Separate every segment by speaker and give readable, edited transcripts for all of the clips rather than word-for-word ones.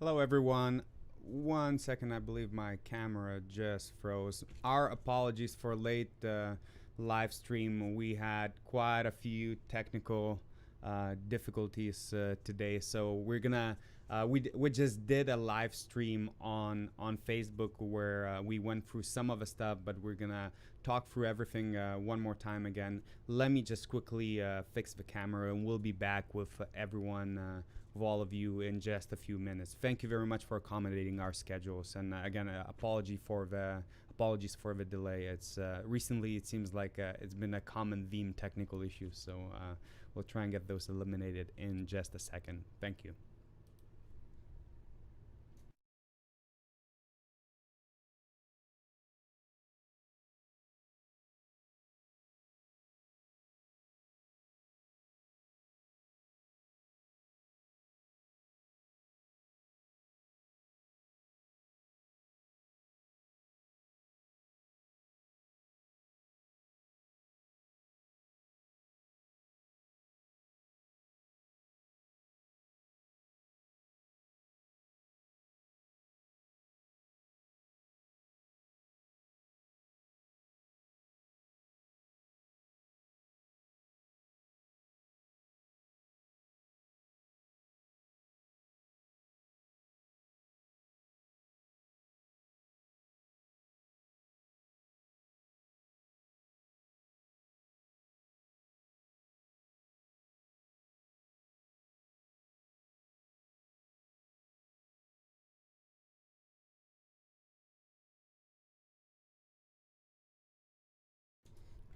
Speaker 1: Hello, everyone. One second, I believe my camera just froze. Our apologies for late live stream. We had quite a few technical difficulties today, so we're gonna we just did a live stream on Facebook where we went through some of the stuff, but we're gonna talk through everything one more time again. Let me just quickly fix the camera, and we'll be back with everyone. Of all of you in just a few minutes. Thank you very much for accommodating our schedules, and again, apologies for the delay. It's recently it seems like it's been a common theme, technical issues. So we'll try and get those eliminated in just a second. Thank you.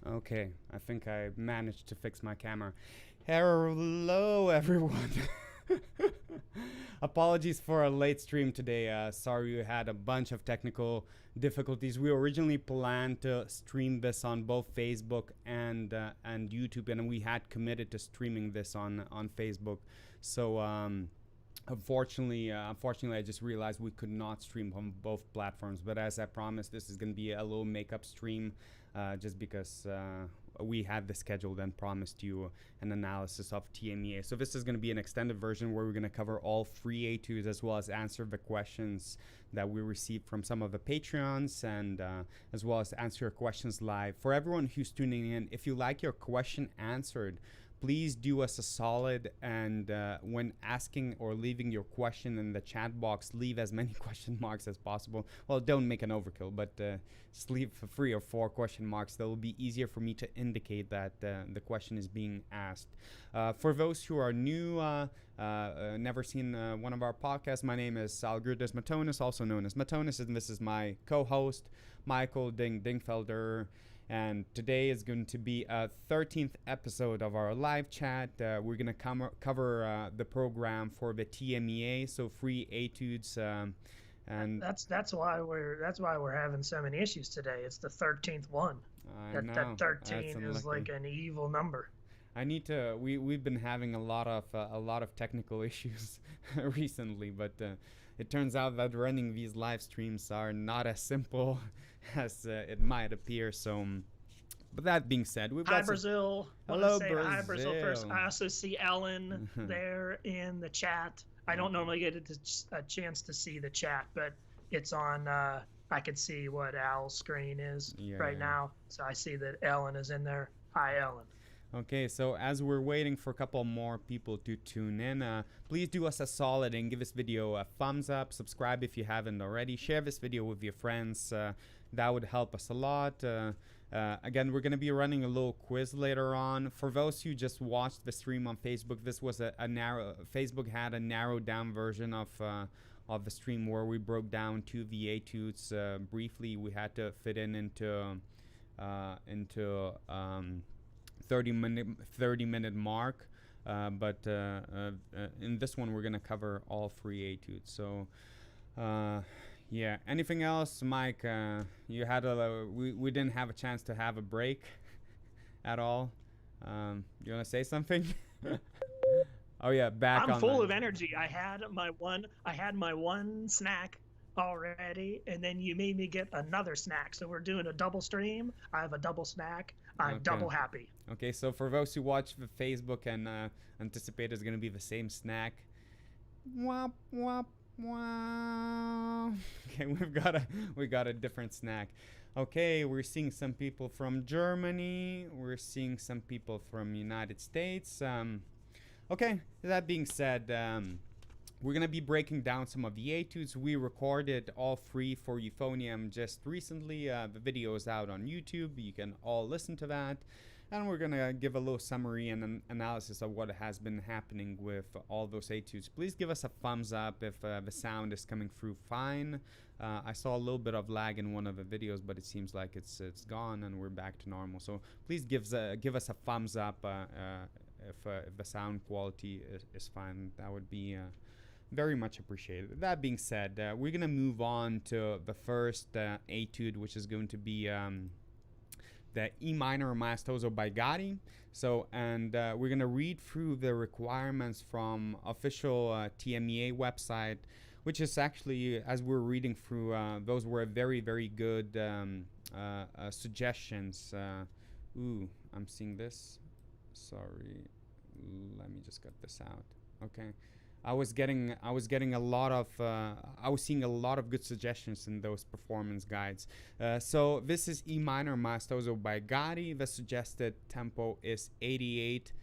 Speaker 1: Okay, I think I managed to fix my camera. Hello, everyone. Apologies for a late stream today. Sorry we had a bunch of technical difficulties. We originally planned to stream this on both Facebook and YouTube, and we had committed to streaming this on Facebook. So unfortunately, I just realized we could not stream on both platforms. But as I promised, this is going to be a little makeup stream, just because we had the scheduled and promised you an analysis of TMEA. So this is going to be an extended version where we're going to cover all three etudes as well as answer the questions that we received from some of the Patreons, and as well as answer your questions live. For everyone who's tuning in, if you like your question answered, please do us a solid and when asking or leaving your question in the chat box, leave as many question marks as possible. Well, don't make an overkill, but just leave 3 or 4 question marks. That will be easier for me to indicate that the question is being asked. For those who are new, never seen one of our podcasts, my name is Algirdas Matonizz, also known as Matonizz, and this is my co-host, Michael Dingfelder. And today is going to be a 13th episode of our live chat. We're going to cover the program for the TMEA, so free etudes. And
Speaker 2: that's why we're having so many issues today. It's the 13th one. That 13 is like an evil number.
Speaker 1: I need to. We've been having a lot of technical issues recently, but it turns out that running these live streams are not as simple as it might appear. So, but that being said, we've got
Speaker 2: Brazil.
Speaker 1: Hello, Brazil.
Speaker 2: Hi, Brazil. First, I also see Ellen there in the chat. I don't normally get a chance to see the chat, but it's on. I can see what Al's screen is right now, so I see that Ellen is in there. Hi, Ellen.
Speaker 1: Okay, so as we're waiting for a couple more people to tune in, please do us a solid and give this video a thumbs up. Subscribe if you haven't already. Share this video with your friends. That would help us a lot. Again, we're going to be running a little quiz later on. For those who just watched the stream on Facebook, this was a narrow. Facebook had a narrowed down version of the stream where we broke down 2 the etudes briefly. We had to fit into 30-minute mark, but in this one we're gonna cover all 3 etudes. So yeah, anything else, Mike? You had we didn't have a chance to have a break at all. You wanna say something? Oh yeah,
Speaker 2: I'm full of energy. I had my one snack already, and then you made me get another snack, so we're doing a double stream. I have a double snack. I'm double happy.
Speaker 1: Okay, so for those who watch the Facebook and anticipate it's gonna be the same snack, womp womp, Wow. Okay, we got a different snack. Okay, we're seeing some people from Germany. We're seeing some people from United States. Okay, that being said, we're gonna be breaking down some of the etudes. We recorded all three for euphonium just recently. The video is out on YouTube. You can all listen to that. And we're gonna give a little summary and an analysis of what has been happening with all those etudes. Please give us a thumbs up if the sound is coming through fine. I saw a little bit of lag in one of the videos, but it seems like it's gone and we're back to normal. So please give us a thumbs up if the sound quality is fine. That would be very much appreciated. That being said, we're gonna move on to the first etude, which is going to be the E minor maestoso by Gotti. So, and we're gonna read through the requirements from official TMEA website, which is actually, as we're reading through, those were very, very good suggestions. Ooh, I'm seeing this. Sorry, let me just get this out. Okay. I was seeing a lot of good suggestions in those performance guides. So this is E minor maestoso by Gotti. The suggested tempo is 88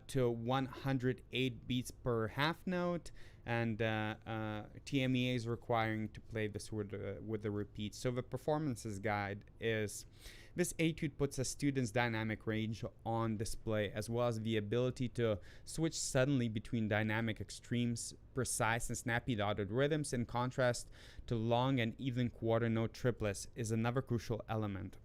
Speaker 1: to 108 beats per half note, and TMEA is requiring to play this with the repeat. So the performances guide is: this etude puts a student's dynamic range on display, as well as the ability to switch suddenly between dynamic extremes, precise and snappy dotted rhythms, in contrast to long and even quarter note triplets, is another crucial element.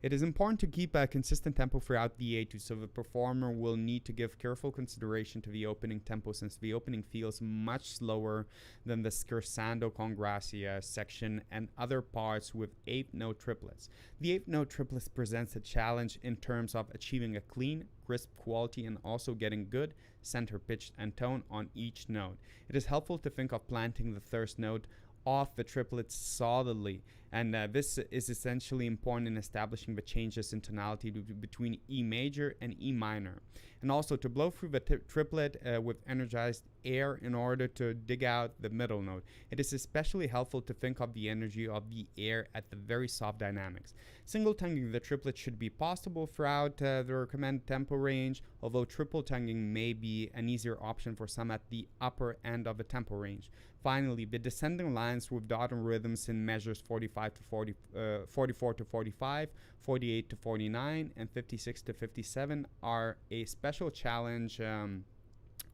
Speaker 1: It is important to keep a consistent tempo throughout the etude, so the performer will need to give careful consideration to the opening tempo, since the opening feels much slower than the scherzando con grazia section and other parts with 8-note triplets. The 8-note triplets presents a challenge in terms of achieving a clean, crisp quality and also getting good center pitch and tone on each note. It is helpful to think of planting the first note off the triplets solidly, and this is essentially important in establishing the changes in tonality between E major and E minor, and also to blow through the triplet with energized air in order to dig out the middle note. It is especially helpful to think of the energy of the air at the very soft dynamics. Single tonguing the triplet should be possible throughout the recommended tempo range, although triple tonguing may be an easier option for some at the upper end of the tempo range. Finally, the descending lines with dotted rhythms in measures 45 to 44 to 45, 48 to 49, and 56 to 57 are a special challenge,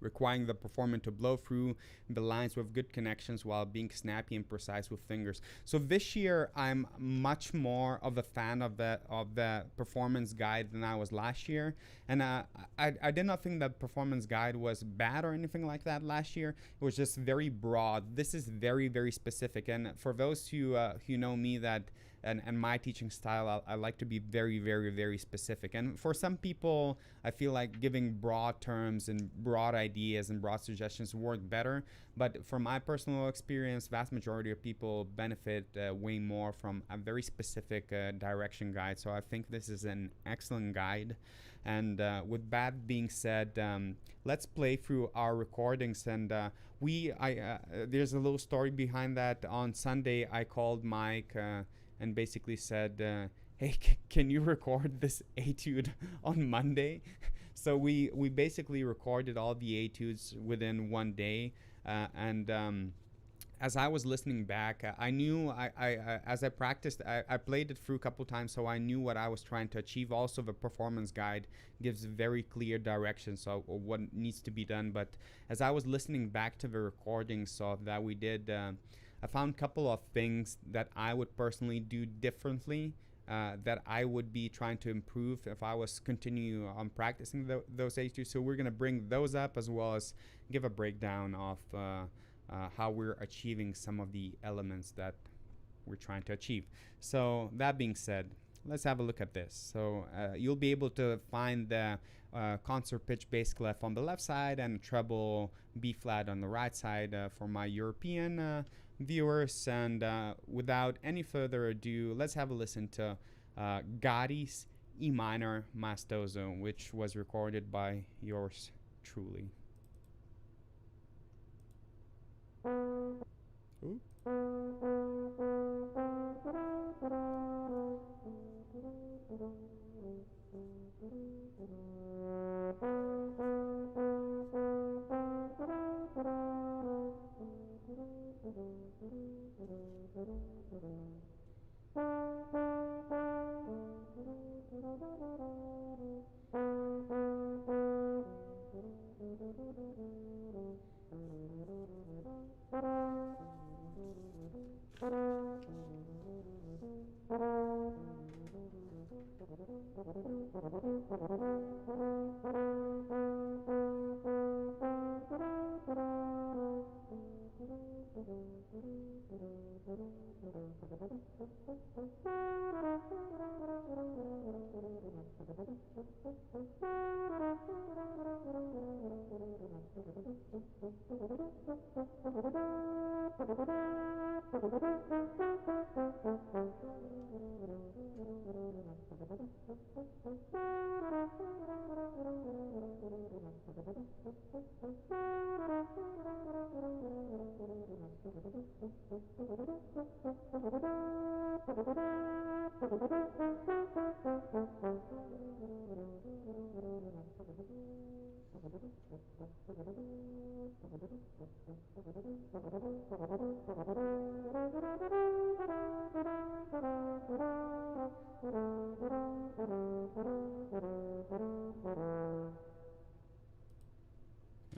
Speaker 1: requiring the performer to blow through the lines with good connections while being snappy and precise with fingers. So this year, I'm much more of a fan of the performance guide than I was last year. And I did not think the performance guide was bad or anything like that last year. It was just very broad. This is very, very specific. And for those who know me, that and my teaching style, I like to be very, very, very specific. And for some people, I feel like giving broad terms and broad ideas and broad suggestions work better. But from my personal experience, vast majority of people benefit way more from a very specific direction guide. So I think this is an excellent guide. And with that being said, let's play through our recordings. And there's a little story behind that. On Sunday, I called Mike and basically said, hey, can you record this etude on Monday? So we basically recorded all the etudes within one day. As I was listening back, I knew as I practiced, I played it through a couple times, so I knew what I was trying to achieve. Also, the performance guide gives very clear directions of what needs to be done. But as I was listening back to the recordings that we did, I found a couple of things that I would personally do differently, that I would be trying to improve if I was continue on practicing those etudes. So we're going to bring those up, as well as give a breakdown of how we're achieving some of the elements that we're trying to achieve. So that being said, let's have a look at this. So you'll be able to find the concert pitch bass clef on the left side and treble B flat on the right side for my European viewers. And without any further ado, let's have a listen to Gotti's E minor maestoso, which was recorded by yours truly. Ooh.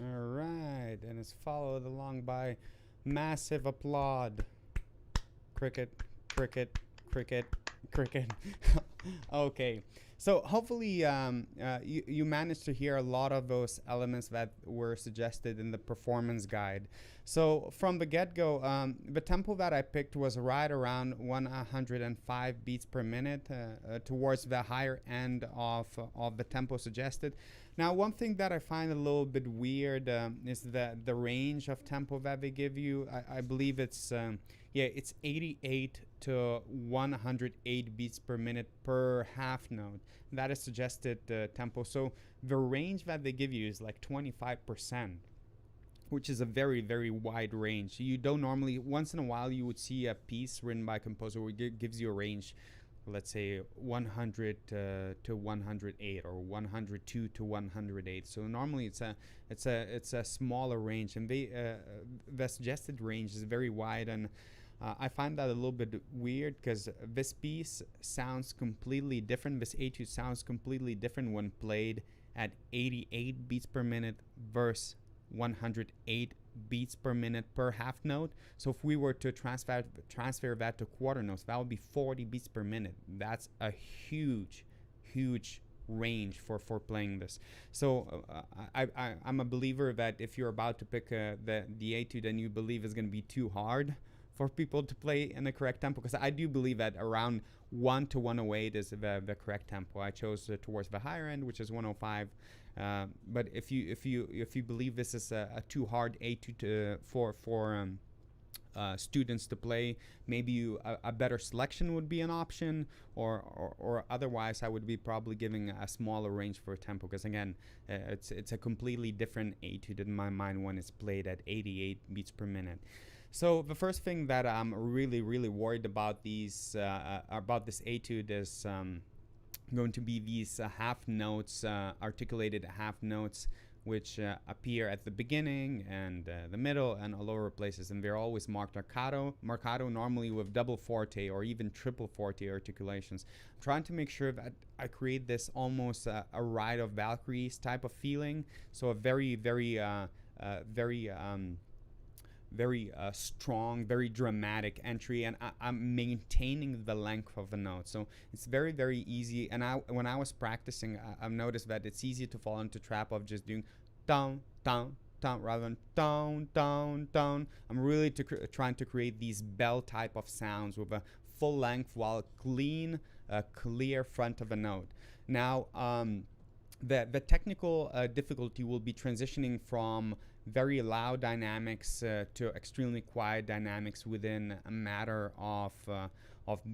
Speaker 1: All right, and it's followed along by massive applaud. Cricket, cricket, cricket, cricket. Okay, so hopefully you managed to hear a lot of those elements that were suggested in the performance guide. So from the get-go, the tempo that I picked was right around 105 beats per minute, towards the higher end of the tempo suggested. Now, one thing that I find a little bit weird is the range of tempo that they give you. I believe it's it's 88 to 108 beats per minute per half note. That is suggested tempo. So the range that they give you is like 25%, which is a very, very wide range. You don't normally, once in a while, you would see a piece written by a composer where it gives you a range, let's say 100 to 108 or 102 to 108. So normally it's a smaller range, and the suggested range is very wide, and I find that a little bit weird because this piece sounds completely different. This etude sounds completely different when played at 88 beats per minute versus 108 beats per minute per half note. So if we were to transfer that to quarter notes, that would be 40 beats per minute. That's a huge range for playing this. So I'm a believer that if you're about to pick the etude and you believe it's going to be too hard for people to play in the correct tempo, because I do believe that around 1 to 108 is the correct tempo. I chose towards the higher end, which is 105. But if you believe this is a too hard etude for students to play, maybe a better selection would be an option, or otherwise I would be probably giving a smaller range for tempo, because again, it's a completely different etude in my mind when it's played at 88 beats per minute. So the first thing that I'm really worried about about this etude is going to be these half notes, articulated half notes, which appear at the beginning and the middle and all over places, and they're always marked marcato, normally with double forte or even triple forte articulations. I'm trying to make sure that I create this almost a Ride of Valkyries type of feeling, so a very strong, very dramatic entry, and I'm maintaining the length of the note. So it's very easy. And when I was practicing, I've noticed that it's easy to fall into trap of just doing down, down, down rather than down, down, down. I'm really trying to create these bell type of sounds with a full length while clear front of a note. Now, the technical difficulty will be transitioning from very loud dynamics to extremely quiet dynamics within a matter of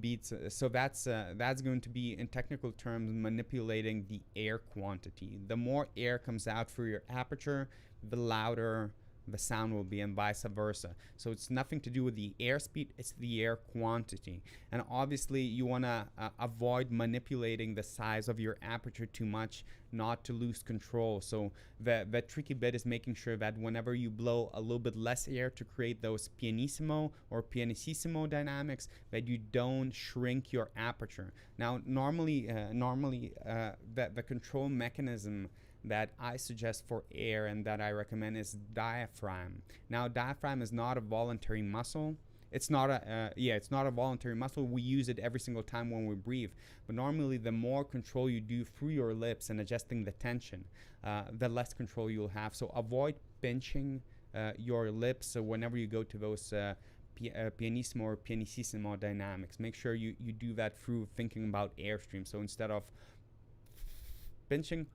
Speaker 1: beats. So that's going to be, in technical terms, manipulating the air quantity. The more air comes out through your aperture, the louder the sound will be, and vice versa. So it's nothing to do with the airspeed, it's the air quantity. And obviously you want to avoid manipulating the size of your aperture too much, not to lose control. So the tricky bit is making sure that whenever you blow a little bit less air to create those pianissimo or pianissimo dynamics, that you don't shrink your aperture. Now normally the control mechanism that I suggest for air and that I recommend is diaphragm. Now diaphragm is not a voluntary muscle. It's not a voluntary muscle. We use it every single time when we breathe. But normally the more control you do through your lips and adjusting the tension, the less control you'll have. So avoid pinching your lips. So whenever you go to those pianissimo or pianissimo dynamics, make sure you do that through thinking about airstream. So instead of pinching,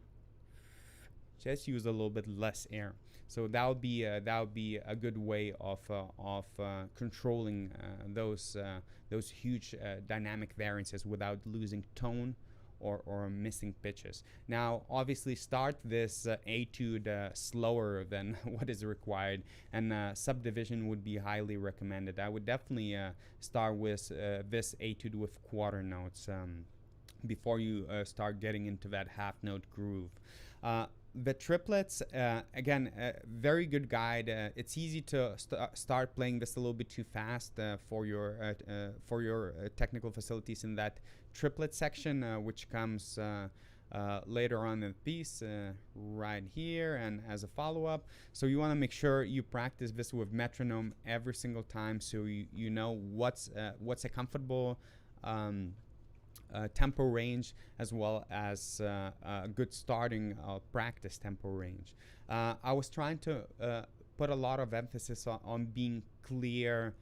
Speaker 1: just use a little bit less air. So that would be a good way of controlling those huge dynamic variances without losing tone or missing pitches. Now, obviously, start this etude slower than what is required, and subdivision would be highly recommended. I would definitely start with this etude with quarter notes before you start getting into that half note groove. The triplets, again, very good guide. It's easy to start playing this a little bit too fast for your technical facilities in that triplet section, which comes later on in the piece, right here, and as a follow-up. So you want to make sure you practice this with metronome every single time, so you know what's a comfortable tempo range, as well as a good starting practice tempo range. I was trying to put a lot of emphasis on being clear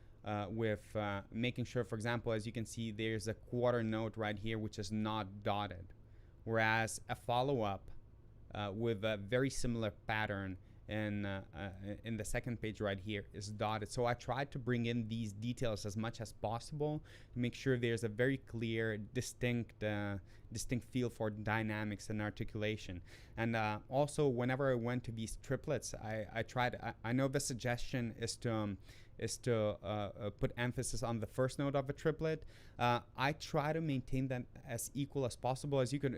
Speaker 1: with making sure, for example, as you can see, there's a quarter note right here which is not dotted, whereas a follow-up with a very similar pattern in the second page right here is dotted. So I tried to bring in these details as much as possible to make sure there's a very clear, distinct feel for dynamics and articulation. And also, whenever I went to these triplets, I tried. I know the suggestion is to put emphasis on the first note of a triplet. I try to maintain that as equal as possible. As you could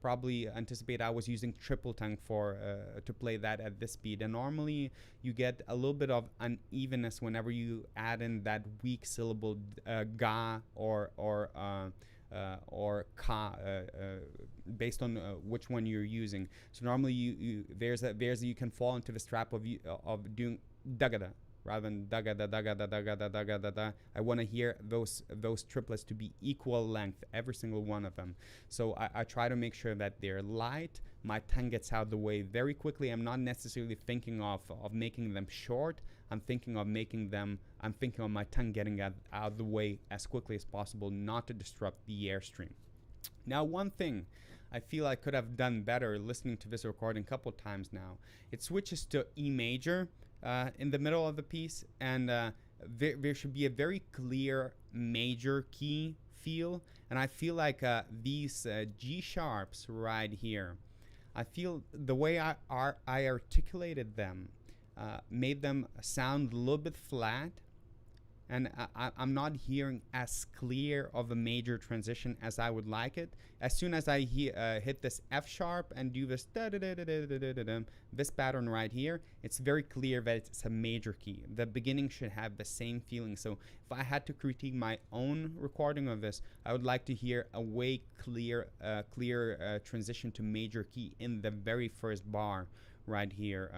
Speaker 1: probably anticipate, I was using triple tongue to play that at this speed. And normally you get a little bit of unevenness whenever you add in that weak syllable ga or ka, based on which one you're using. So normally you can fall into this trap of doing dagada rather than daga da daga da daga da daga da da. I want to hear those triplets to be equal length, every single one of them. So I try to make sure that they're light. My tongue gets out of the way very quickly. I'm not necessarily thinking of making them short. I'm thinking of my tongue getting out of the way as quickly as possible, not to disrupt the airstream. Now, one thing I feel I could have done better listening to this recording a couple times now, it switches to E major in the middle of the piece, and there should be a very clear major key feel. And I feel like these G sharps right here, I feel the way I articulated them made them sound a little bit flat, and I'm not hearing as clear of a major transition as I would like it. As soon as I hit this F sharp and do this this pattern right here, it's very clear that it's a major key. The beginning should have the same feeling. So if I had to critique my own recording of this, I would like to hear a way clear transition to major key in the very first bar right here.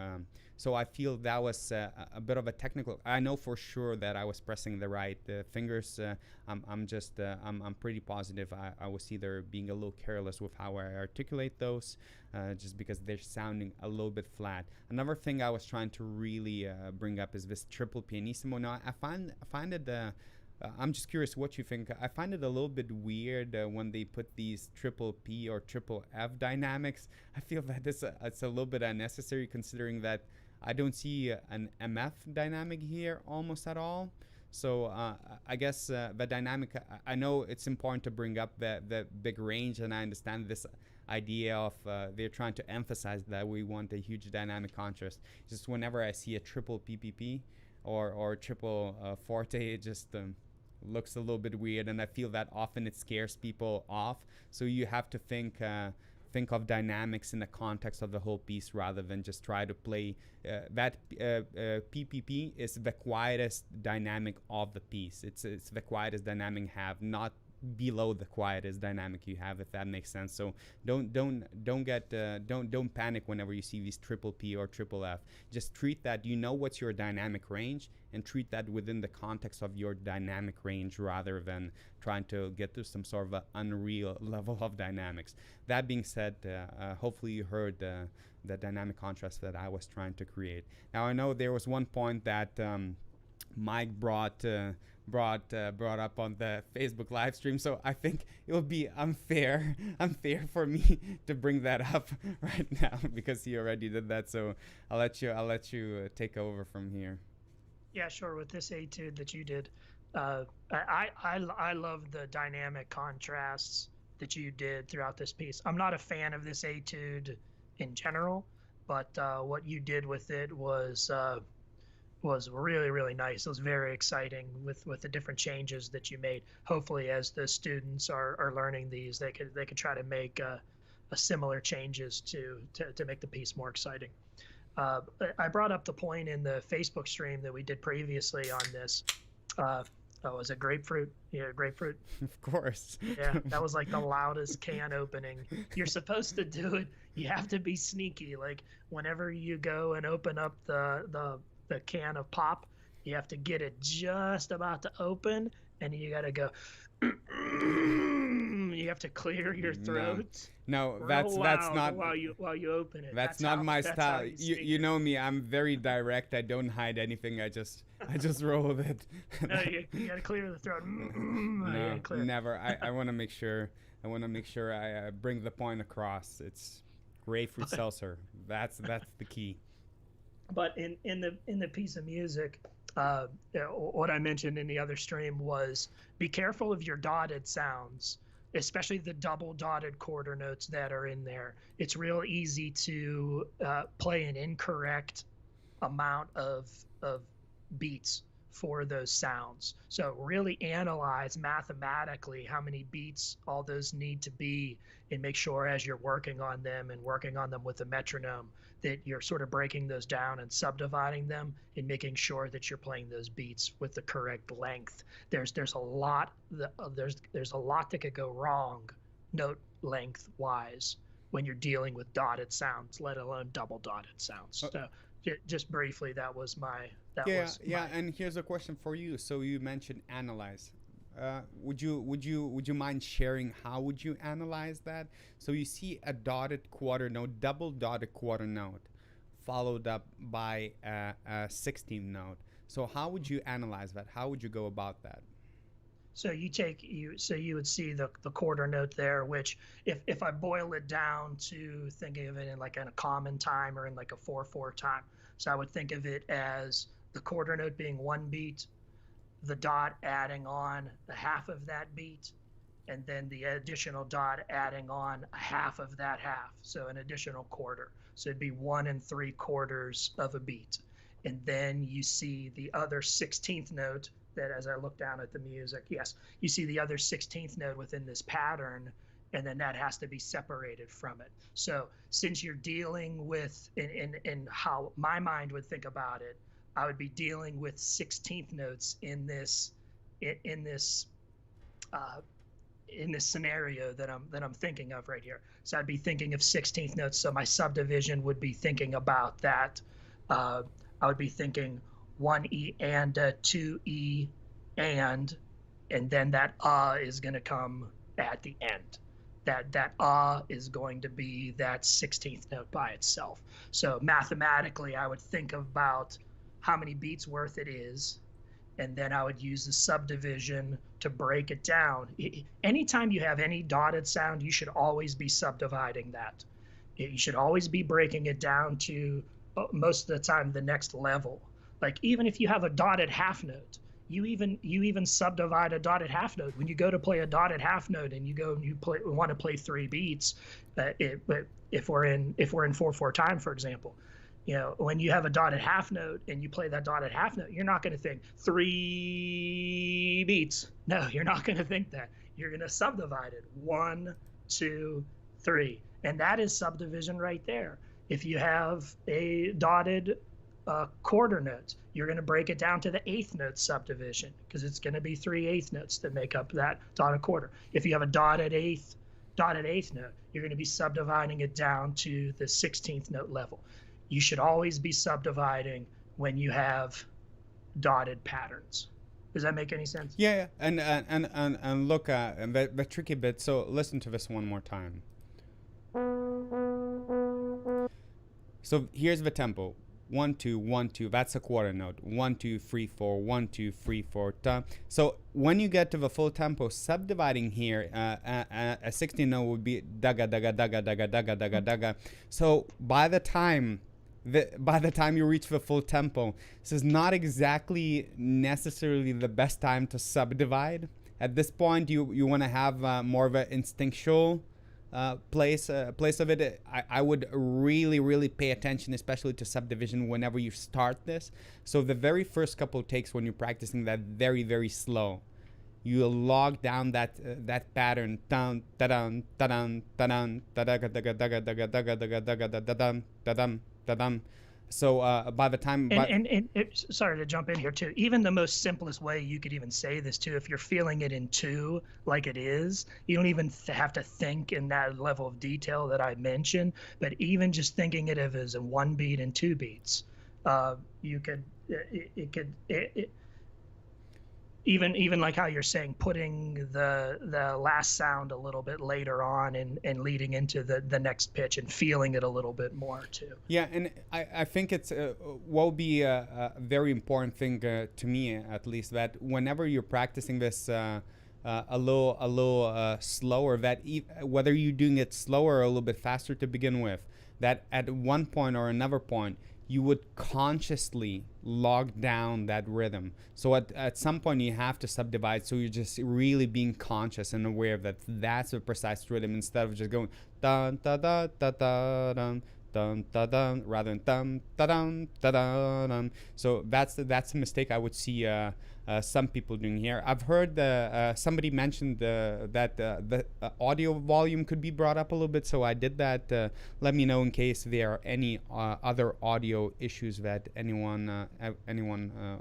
Speaker 1: So I feel that was a bit of a technical. I know for sure that I was pressing the right fingers. I'm pretty positive I was either being a little careless with how I articulate those, just because they're sounding a little bit flat. Another thing I was trying to really bring up is this triple pianissimo. Now I find it. I'm just curious what you think. I find it a little bit weird when they put these triple P or triple F dynamics. I feel that it's a little bit unnecessary, considering that I don't see an MF dynamic here almost at all. So I guess the dynamic, I know it's important to bring up the big range, and I understand this idea of they're trying to emphasize that we want a huge dynamic contrast. Just whenever I see a triple PPP or triple forte, it just looks a little bit weird, and I feel that often it scares people off. So you have to think of dynamics in the context of the whole piece rather than just try to play that PPP is the quietest dynamic of the piece. It's the quietest dynamic you have, not below the quietest dynamic you have, if that makes sense. So don't panic whenever you see these triple P or triple F. Just treat that, what's your dynamic range, and treat that within the context of your dynamic range rather than trying to get to some sort of an unreal level of dynamics. That being said, hopefully you heard the dynamic contrast that I was trying to create. Now I know there was one point that Mike brought up on the Facebook live stream, so I think it would be unfair for me to bring that up right now because he already did that. So I'll let you take over from here.
Speaker 2: Yeah, sure. With this etude that you did, I love the dynamic contrasts that you did throughout this piece. I'm not a fan of this etude in general, but what you did with it was really, really nice. It was very exciting with the different changes that you made. Hopefully, as the students are learning these, they could try to make a similar changes to make the piece more exciting. I brought up the point in the Facebook stream that we did previously on this. Was it grapefruit? Yeah, grapefruit.
Speaker 1: Of course.
Speaker 2: Yeah, that was like the loudest can opening. You're supposed to do it. You have to be sneaky. Like whenever you go and open up the can of pop, you have to get it just about to open, and you got to go. You have to clear your throat.
Speaker 1: No, that's not
Speaker 2: while you open it.
Speaker 1: That's not my style. You know me. I'm very direct. I don't hide anything. I just roll with it.
Speaker 2: No, you got to clear the throat.
Speaker 1: No, never. I want to make sure. I bring the point across. It's grapefruit seltzer. That's the key.
Speaker 2: But in the piece of music, what I mentioned in the other stream was be careful of your dotted sounds, especially the double dotted quarter notes that are in there. It's real easy to play an incorrect amount of beats for those sounds. So really analyze mathematically how many beats all those need to be, and make sure as you're working on them with a metronome that you're sort of breaking those down and subdividing them and making sure that you're playing those beats with the correct length. There's a lot that could go wrong note length wise when you're dealing with dotted sounds, let alone double dotted sounds. So just briefly, that was my.
Speaker 1: And here's a question for you. So you mentioned analyze. Would you mind sharing how would you analyze that? So you see a dotted quarter note, double dotted quarter note, followed up by a 16th note. So how would you analyze that? How would you go about that?
Speaker 2: So you would see the quarter note there, which if I boil it down to thinking of it in a common time or in like a 4/4 time, so I would think of it as the quarter note being one beat, the dot adding on a half of that beat, and then the additional dot adding on a half of that half, so an additional quarter. So it'd be 1 3/4 of a beat. And then you see the other 16th note that, as I look down at the music, yes, you see the other 16th note within this pattern, and then that has to be separated from it. So since you're dealing with, in how my mind would think about it, I would be dealing with 16th notes in this scenario that I'm thinking of right here. So I'd be thinking of 16th notes. So my subdivision would be thinking about that. I would be thinking 1 E and 2 E and then that is going to come at the end. That is going to be that 16th note by itself. So mathematically, I would think about how many beats worth it is, and then I would use the subdivision to break it down. Anytime you have any dotted sound, you should always be subdividing that. You should always be breaking it down to most of the time the next level. Like even if you have a dotted half note, you even subdivide a dotted half note. When you go to play a dotted half note and you want to play 3 beats, if we're in 4/4 time, for example, when you have a dotted half note and you play that dotted half note, you're not going to think 3 beats. No, you're not going to think that. You're going to subdivide it 1, 2, 3, and that is subdivision right there. If you have a dotted quarter notes, you're going to break it down to the 1/8 note subdivision, because it's going to be 3 1/8 notes that make up that dotted quarter. If you have a dotted eighth note, you're going to be subdividing it down to the 16th note level. You should always be subdividing when you have dotted patterns. Does that make any sense?
Speaker 1: Yeah, and look, the tricky bit. So listen to this one more time. So here's the tempo. 1 2 1 2. That's a quarter note. 1 2 3 4 1 2 3 4. Ta. So when you get to the full tempo, subdividing here, a 16 note would be daga daga daga daga daga daga daga. So by the time you reach the full tempo, this is not exactly necessarily the best time to subdivide. At this point, you want to have more of an instinctual place of it. I would really pay attention, especially to subdivision, whenever you start this. So the very first couple takes, when you're practicing that very slow, you log down that pattern. Dun da-dun da-dun da-dun da-dun. So by the time
Speaker 2: sorry to jump in here too, even the most simplest way you could even say this too, if you're feeling it in 2 like it is, you don't even have to think in that level of detail that I mentioned, but even just thinking it as a 1 beat and 2 beats, you could even like how you're saying, putting the last sound a little bit later on and leading into the next pitch and feeling it a little bit more too.
Speaker 1: Yeah, and I think it's will be a very important thing to me, at least, that whenever you're practicing this a little slower, that whether you're doing it slower or a little bit faster to begin with, that at one point or another point, you would consciously log down that rhythm. So at some point you have to subdivide, so you're just really being conscious and aware that that's a precise rhythm, instead of just going dun da da da da dun dun da dun, rather than dun da dun da dun. So that's a mistake I would see some people doing here. I've heard somebody mentioned that the audio volume could be brought up a little bit, so I did that. Let me know in case there are any other audio issues that anyone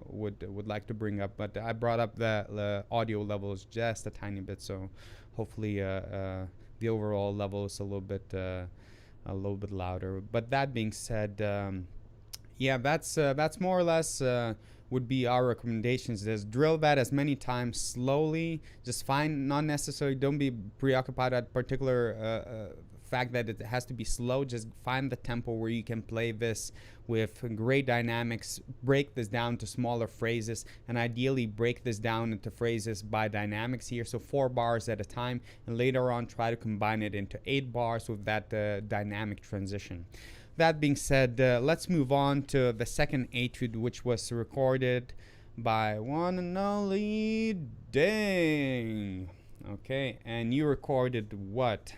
Speaker 1: would like to bring up. But I brought up the audio levels just a tiny bit, so hopefully the overall level is a little bit louder. But that being said, yeah, that's more or less would be our recommendations. Is drill that as many times slowly. Just don't be preoccupied at particular fact that it has to be slow. Just find the tempo where you can play this with great dynamics. Break this down to smaller phrases, and ideally break this down into phrases by dynamics here. So 4 bars at a time, and later on try to combine it into 8 bars with that dynamic transition. That being said, let's move on to the second etude, which was recorded by one and only Ding. Okay, and you recorded what?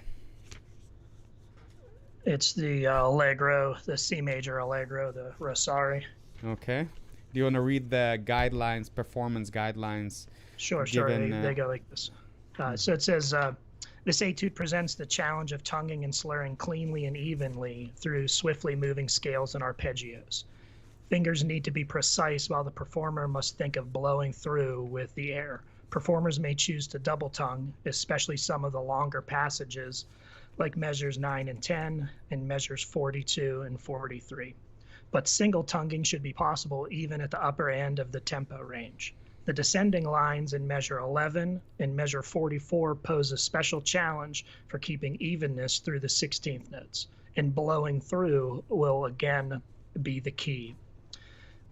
Speaker 2: It's the Allegro, the C major Allegro, the Rosari.
Speaker 1: Okay. Do you want to read the guidelines, performance guidelines?
Speaker 2: Sure. They go like this. So it says, this etude presents the challenge of tonguing and slurring cleanly and evenly through swiftly moving scales and arpeggios. Fingers need to be precise, while the performer must think of blowing through with the air. Performers may choose to double tongue, especially some of the longer passages, like measures 9 and 10 and measures 42 and 43. But single tonguing should be possible even at the upper end of the tempo range. The descending lines in measure 11 and measure 44 pose a special challenge for keeping evenness through the 16th notes, and blowing through will again be the key.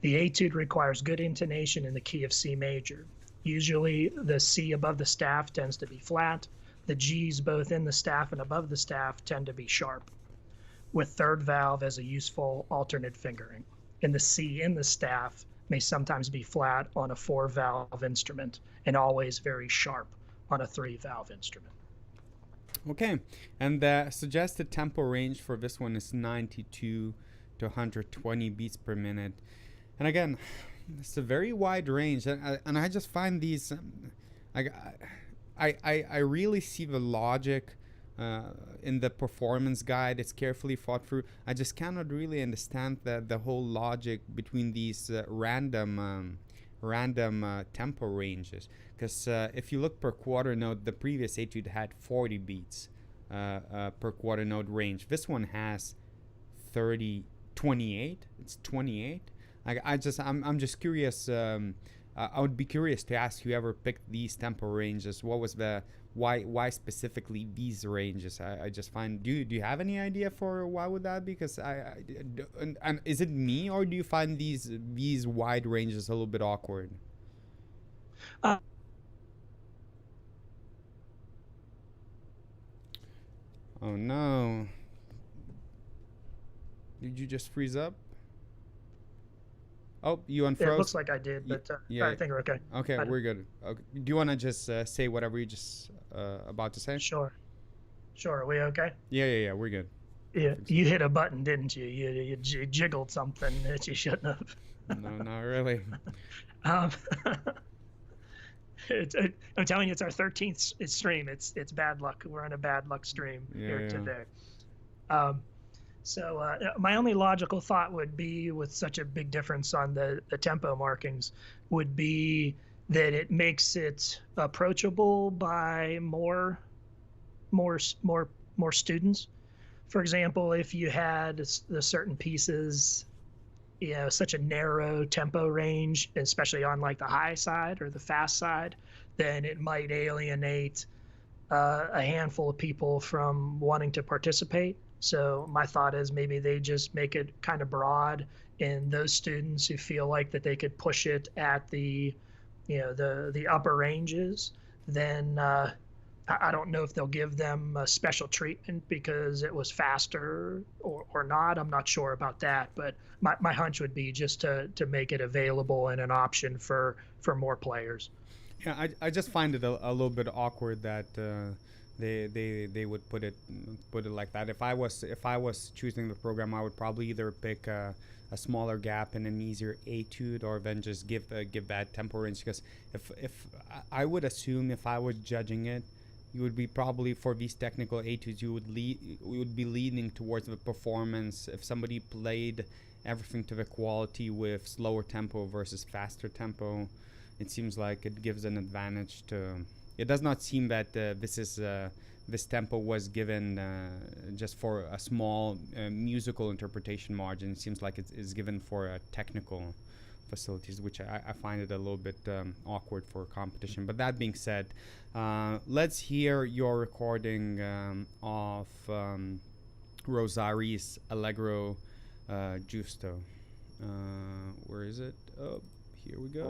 Speaker 2: The etude requires good intonation in the key of C major. Usually the C above the staff tends to be flat. The G's both in the staff and above the staff tend to be sharp, with third valve as a useful alternate fingering. In the C in the staff, may sometimes be flat on a 4-valve instrument and always very sharp on a 3-valve instrument.
Speaker 1: Okay, and the suggested tempo range for this one is 92 to 120 beats per minute. And again, it's a very wide range, and I just find these, I really see the logic in the performance guide. It's carefully thought through. I just cannot really understand the whole logic between these random tempo ranges. Because if you look per quarter note, the previous Etude had 40 beats per quarter note range. This one has 28. It's 28. I'm just curious. I would be curious to ask whoever picked these tempo ranges. What was the why specifically these ranges? I just find. Do you have any idea for why would that be? Because and is it me, or do you find these wide ranges a little bit awkward? Oh no! Did you just freeze up? Oh, you unfroze.
Speaker 2: It looks like I did, but yeah, I think we're okay.
Speaker 1: Okay, we're good. Okay. Do you want to just say whatever you just about to say?
Speaker 2: Sure. Are we okay?
Speaker 1: Yeah, we're good.
Speaker 2: Yeah, you hit a button, didn't you? You jiggled something that you shouldn't have.
Speaker 1: No, not really.
Speaker 2: I'm telling you, it's our 13th stream. It's bad luck. We're on a bad luck stream here today. So my only logical thought would be, with such a big difference on the tempo markings, would be that it makes it approachable by more students. For example, if you had the certain pieces, such a narrow tempo range, especially on like the high side or the fast side, then it might alienate a handful of people from wanting to participate. So my thought is maybe they just make it kind of broad, and those students who feel like that they could push it at the upper ranges, then I don't know if they'll give them a special treatment because it was faster or not. I'm not sure about that, but my hunch would be just to make it available and an option for more players.
Speaker 1: Yeah, I just find it a little bit awkward that they would put it like that. If I was choosing the program, I would probably either pick a smaller gap and an easier etude, or then just give that tempo range. Because if I would assume, if I was judging it, you would be probably, for these technical etudes, you would be leaning towards the performance. If somebody played everything to the quality with slower tempo versus faster tempo, it seems like it gives an advantage to. It does not seem that this tempo was given just for a small musical interpretation margin. It seems like it's given for technical facilities, which I find it a little bit awkward for competition. But that being said, let's hear your recording of Rosari's Allegro Giusto. Where is it? Oh, here we go.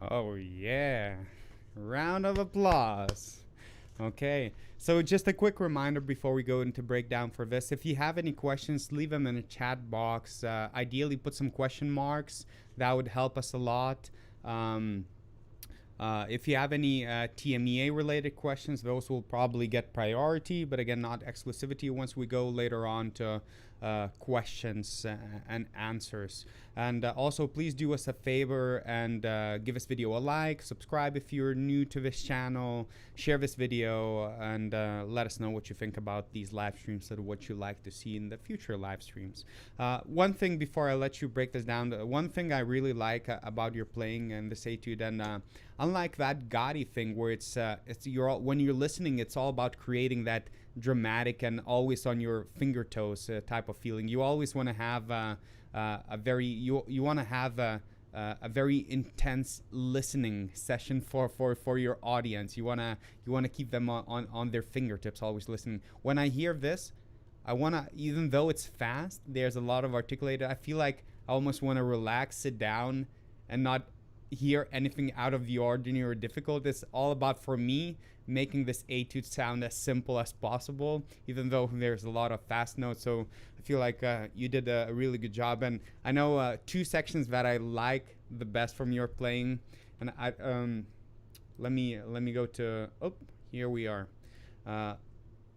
Speaker 1: Oh yeah, round of applause. Okay, so just a quick reminder before we go into breakdown for this. If you have any questions, leave them in the chat box. Ideally, put some question marks. That would help us a lot. If you have any TMEA related questions, those will probably get priority, but again, not exclusivity once we go later on to questions and answers. And also, please do us a favor and give this video a like, subscribe if you're new to this channel, share this video, and let us know what you think about these live streams and what you like to see in the future live streams. One thing before I let you break this down, one thing I really like about your playing and this etude, and unlike that Gotti thing where it's when you're listening, it's all about creating that dramatic and always on your finger toes type of feeling. You always want to have a very very intense listening session for your audience. You wanna keep them on their fingertips, always listening. When I hear this, I wanna, even though it's fast, there's a lot of articulated. I feel like I almost want to relax, sit down, and not hear anything out of the ordinary or difficult. It's all about, for me, making this etude sound as simple as possible, even though there's a lot of fast notes. So I feel like you did a really good job. And I know two sections that I like the best from your playing, and I let me go to, oh, here we are,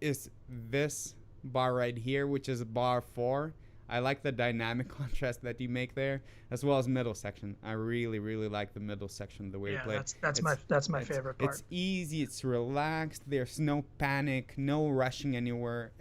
Speaker 1: is this bar right here, which is bar 4. I like the dynamic contrast that you make there, as well as middle section. I really like the middle section, the way you play.
Speaker 2: That's my favorite part.
Speaker 1: It's easy, it's relaxed. There's no panic, no rushing anywhere.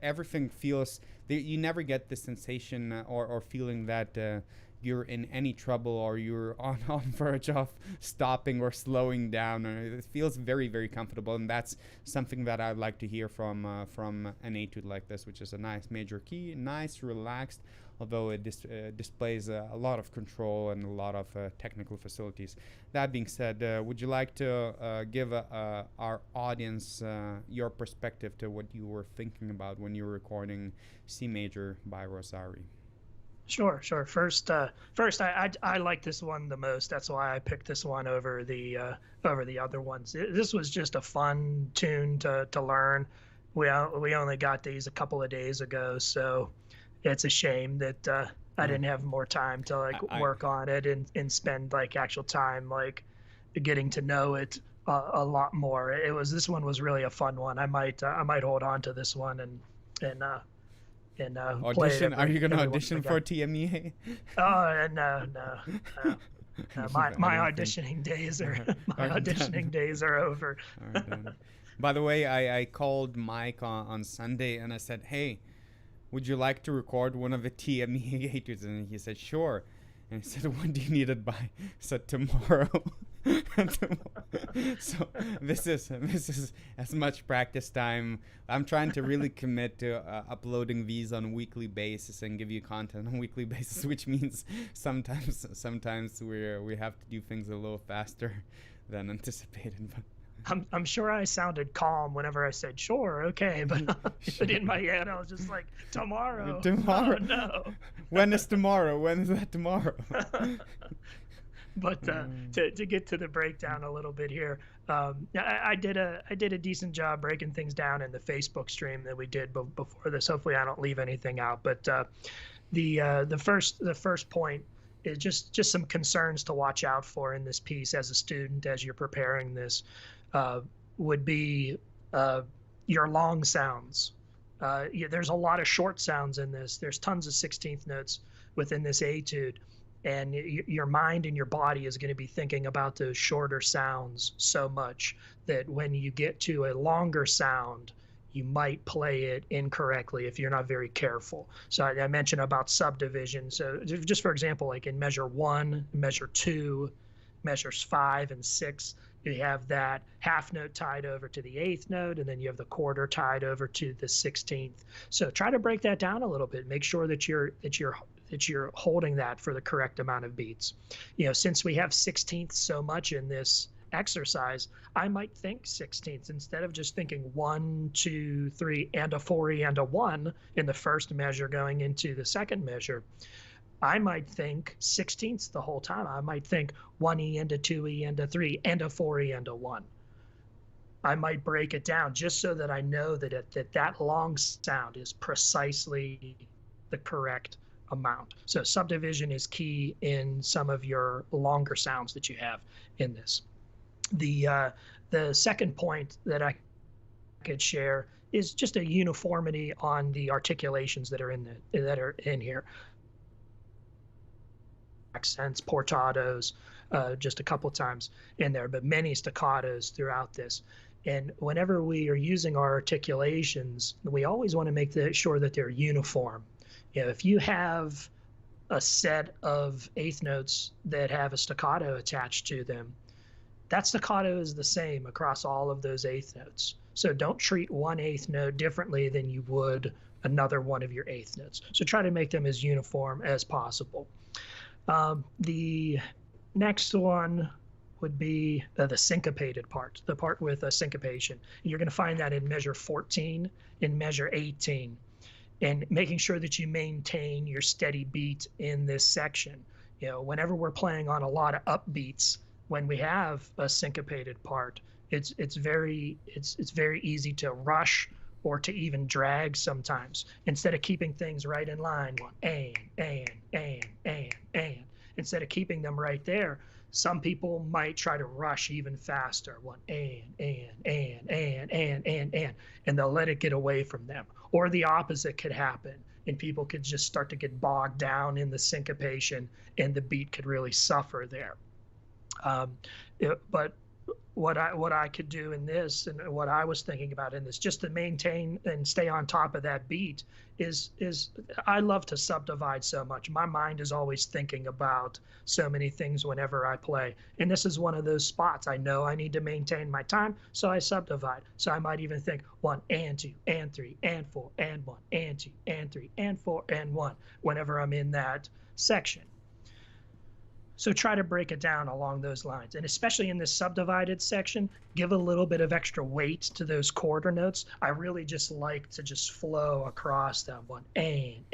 Speaker 1: Everything feels. You never get the sensation or feeling that you're in any trouble or you're on verge of stopping or slowing down. It feels very comfortable, and that's something that I'd like to hear from an etude like this, which is a nice major key, nice, relaxed, although it displays a lot of control and a lot of technical facilities. That being said, would you like to give our audience your perspective to what you were thinking about when you were recording C major by Rosari?
Speaker 2: Sure. First, I like this one the most. That's why I picked this one over the other ones. This was just a fun tune to learn. We only got these a couple of days ago, so it's a shame that I didn't have more time to work on it and spend actual time getting to know it a lot more. This one was really a fun one. I might hold on to this one and
Speaker 1: audition. Are you going to audition for TMEA?
Speaker 2: Oh, no. My auditioning days are over.
Speaker 1: By the way, I called Mike on Sunday and I said, hey, would you like to record one of the TMEA etudes? And he said, sure. And he said, when do you need it by? I said, tomorrow. So this is as much practice time. I'm trying to really commit to uploading these on a weekly basis and give you content on a weekly basis, which means sometimes we have to do things a little faster than anticipated. But
Speaker 2: I'm sure I sounded calm whenever I said sure, okay, but in my head I was just like, tomorrow. Oh, no.
Speaker 1: When is tomorrow? When is that tomorrow?
Speaker 2: But to get to the breakdown a little bit here, I did a decent job breaking things down in the Facebook stream that we did before this. Hopefully, I don't leave anything out. But the first point is just some concerns to watch out for in this piece as a student as you're preparing this would be your long sounds. There's a lot of short sounds in this. There's tons of 16th notes within this etude. And your mind and your body is going to be thinking about those shorter sounds so much that when you get to a longer sound, you might play it incorrectly if you're not very careful. So I mentioned about subdivision. So just for example, like in measure 1, measure 2, measures 5 and 6, You have that half note tied over to the eighth note, and then you have the quarter tied over to the 16th. So try to break that down a little bit. Make sure that you're holding that for the correct amount of beats. Since we have 16ths so much in this exercise, I might think 16ths instead of just thinking 1, 2, 3, and a 4 and a 1 in the first measure going into the second measure. I might think 16ths the whole time. I might think 1E and a 2E and a 3 and a 4E and a 1. I might break it down just so that I know that long sound is precisely the correct amount. So subdivision is key in some of your longer sounds that you have in this. The second point that I could share is just a uniformity on the articulations that are in here. Accents, portados, just a couple times in there, but many staccatos throughout this. And whenever we are using our articulations, we always want to make sure that they're uniform. If you have a set of eighth notes that have a staccato attached to them, that staccato is the same across all of those eighth notes. So don't treat one eighth note differently than you would another one of your eighth notes. So try to make them as uniform as possible. The next one would be the syncopated part, the part with a syncopation. You're going to find that in measure 14, in measure 18, and making sure that you maintain your steady beat in this section. Whenever we're playing on a lot of upbeats, when we have a syncopated part, it's very easy to rush or to even drag sometimes, instead of keeping things right in line. One, and. Instead of keeping them right there, some people might try to rush even faster. One, and they'll let it get away from them. Or the opposite could happen, and people could just start to get bogged down in the syncopation, and the beat could really suffer there. But what I could do in this, and what I was thinking about in this, just to maintain and stay on top of that beat, is I love to subdivide so much. My mind is always thinking about so many things whenever I play, and this is one of those spots. I know I need to maintain my time, so I subdivide. So I might even think 1 and 2 and 3 and 4 and 1 and 2 and 3 and 4 and 1 whenever I'm in that section. So try to break it down along those lines. And especially in this subdivided section, give a little bit of extra weight to those quarter notes. I really just like to just flow across them. One, and.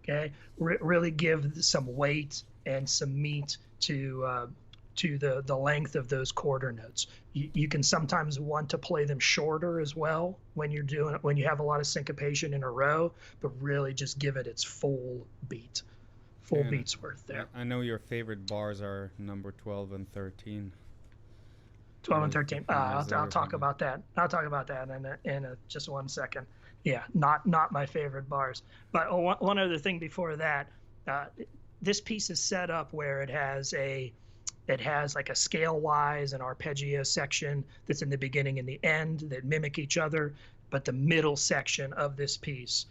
Speaker 2: Okay? Really give some weight and some meat to the length of those quarter notes. You can sometimes want to play them shorter as well when you have a lot of syncopation in a row, but really just give it its full beat. Full beats worth there.
Speaker 1: I know your favorite bars are number 12 and 13.
Speaker 2: 12 and 13. I'll talk about that. I'll talk about that in just 1 second. Yeah, not my favorite bars. But one other thing before that, this piece is set up where it has like a scale-wise and arpeggio section that's in the beginning and the end that mimic each other, but the middle section of this piece,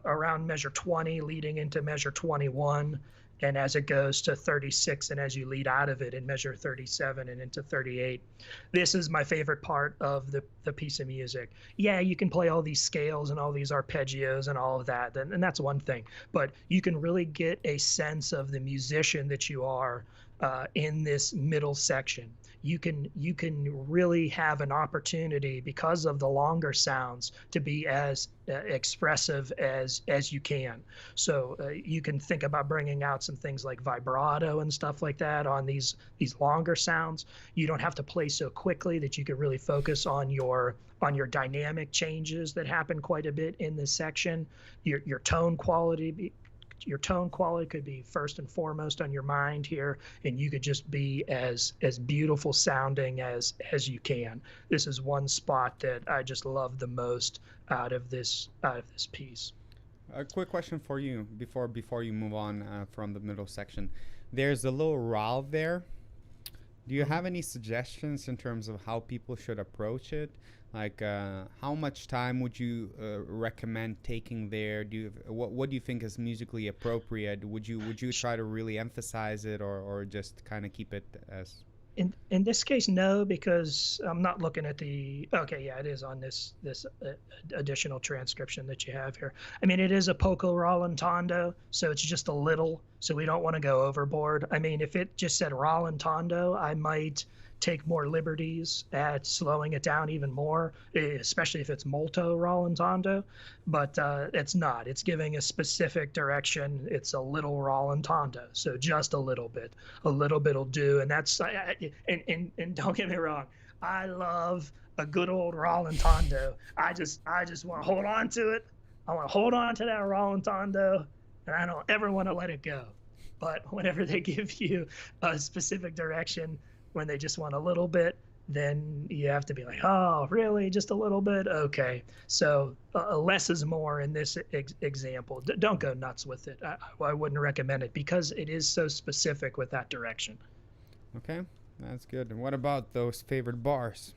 Speaker 2: around measure 20 leading into measure 21, and as it goes to 36, and as you lead out of it in measure 37 and into 38. This is my favorite part of the piece of music. Yeah, you can play all these scales and all these arpeggios and all of that, and that's one thing, but you can really get a sense of the musician that you are in this middle section. You can really have an opportunity, because of the longer sounds, to be as expressive as you can. So you can think about bringing out some things like vibrato and stuff like that on these longer sounds. You don't have to play so quickly, that you can really focus on your dynamic changes that happen quite a bit in this section. Your tone quality. Your tone quality could be first and foremost on your mind here, and you could just be as beautiful sounding as you can. This is one spot that I just love the most out of this piece.
Speaker 1: A quick question for you before you move on from the middle section. There's a little RAL there. Do you have any suggestions in terms of how people should approach it? Like, how much time would you recommend taking there? What do you think is musically appropriate? Would you try to really emphasize it, or just kind of keep it as?
Speaker 2: In this case, no, because I'm not looking at the. Okay, yeah, it is on this additional transcription that you have here. I mean, it is a poco rallentando, so it's just a little. So we don't want to go overboard. I mean, if it just said rallentando, I might take more liberties at slowing it down even more, especially if it's molto rallentando. But it's not. It's giving a specific direction. It's a little rallentando, so just a little bit. A little bit will do, and that's and don't get me wrong, I love a good old rallentando. I just want to hold on to it. I want to hold on to that rallentando, and I don't ever want to let it go. But whenever they give you a specific direction, when they just want a little bit, then you have to be like, oh, really? Just a little bit? Okay. So less is more in this example. Don't go nuts with it. I wouldn't recommend it because it is so specific with that direction.
Speaker 1: Okay, that's good. And what about those favorite bars?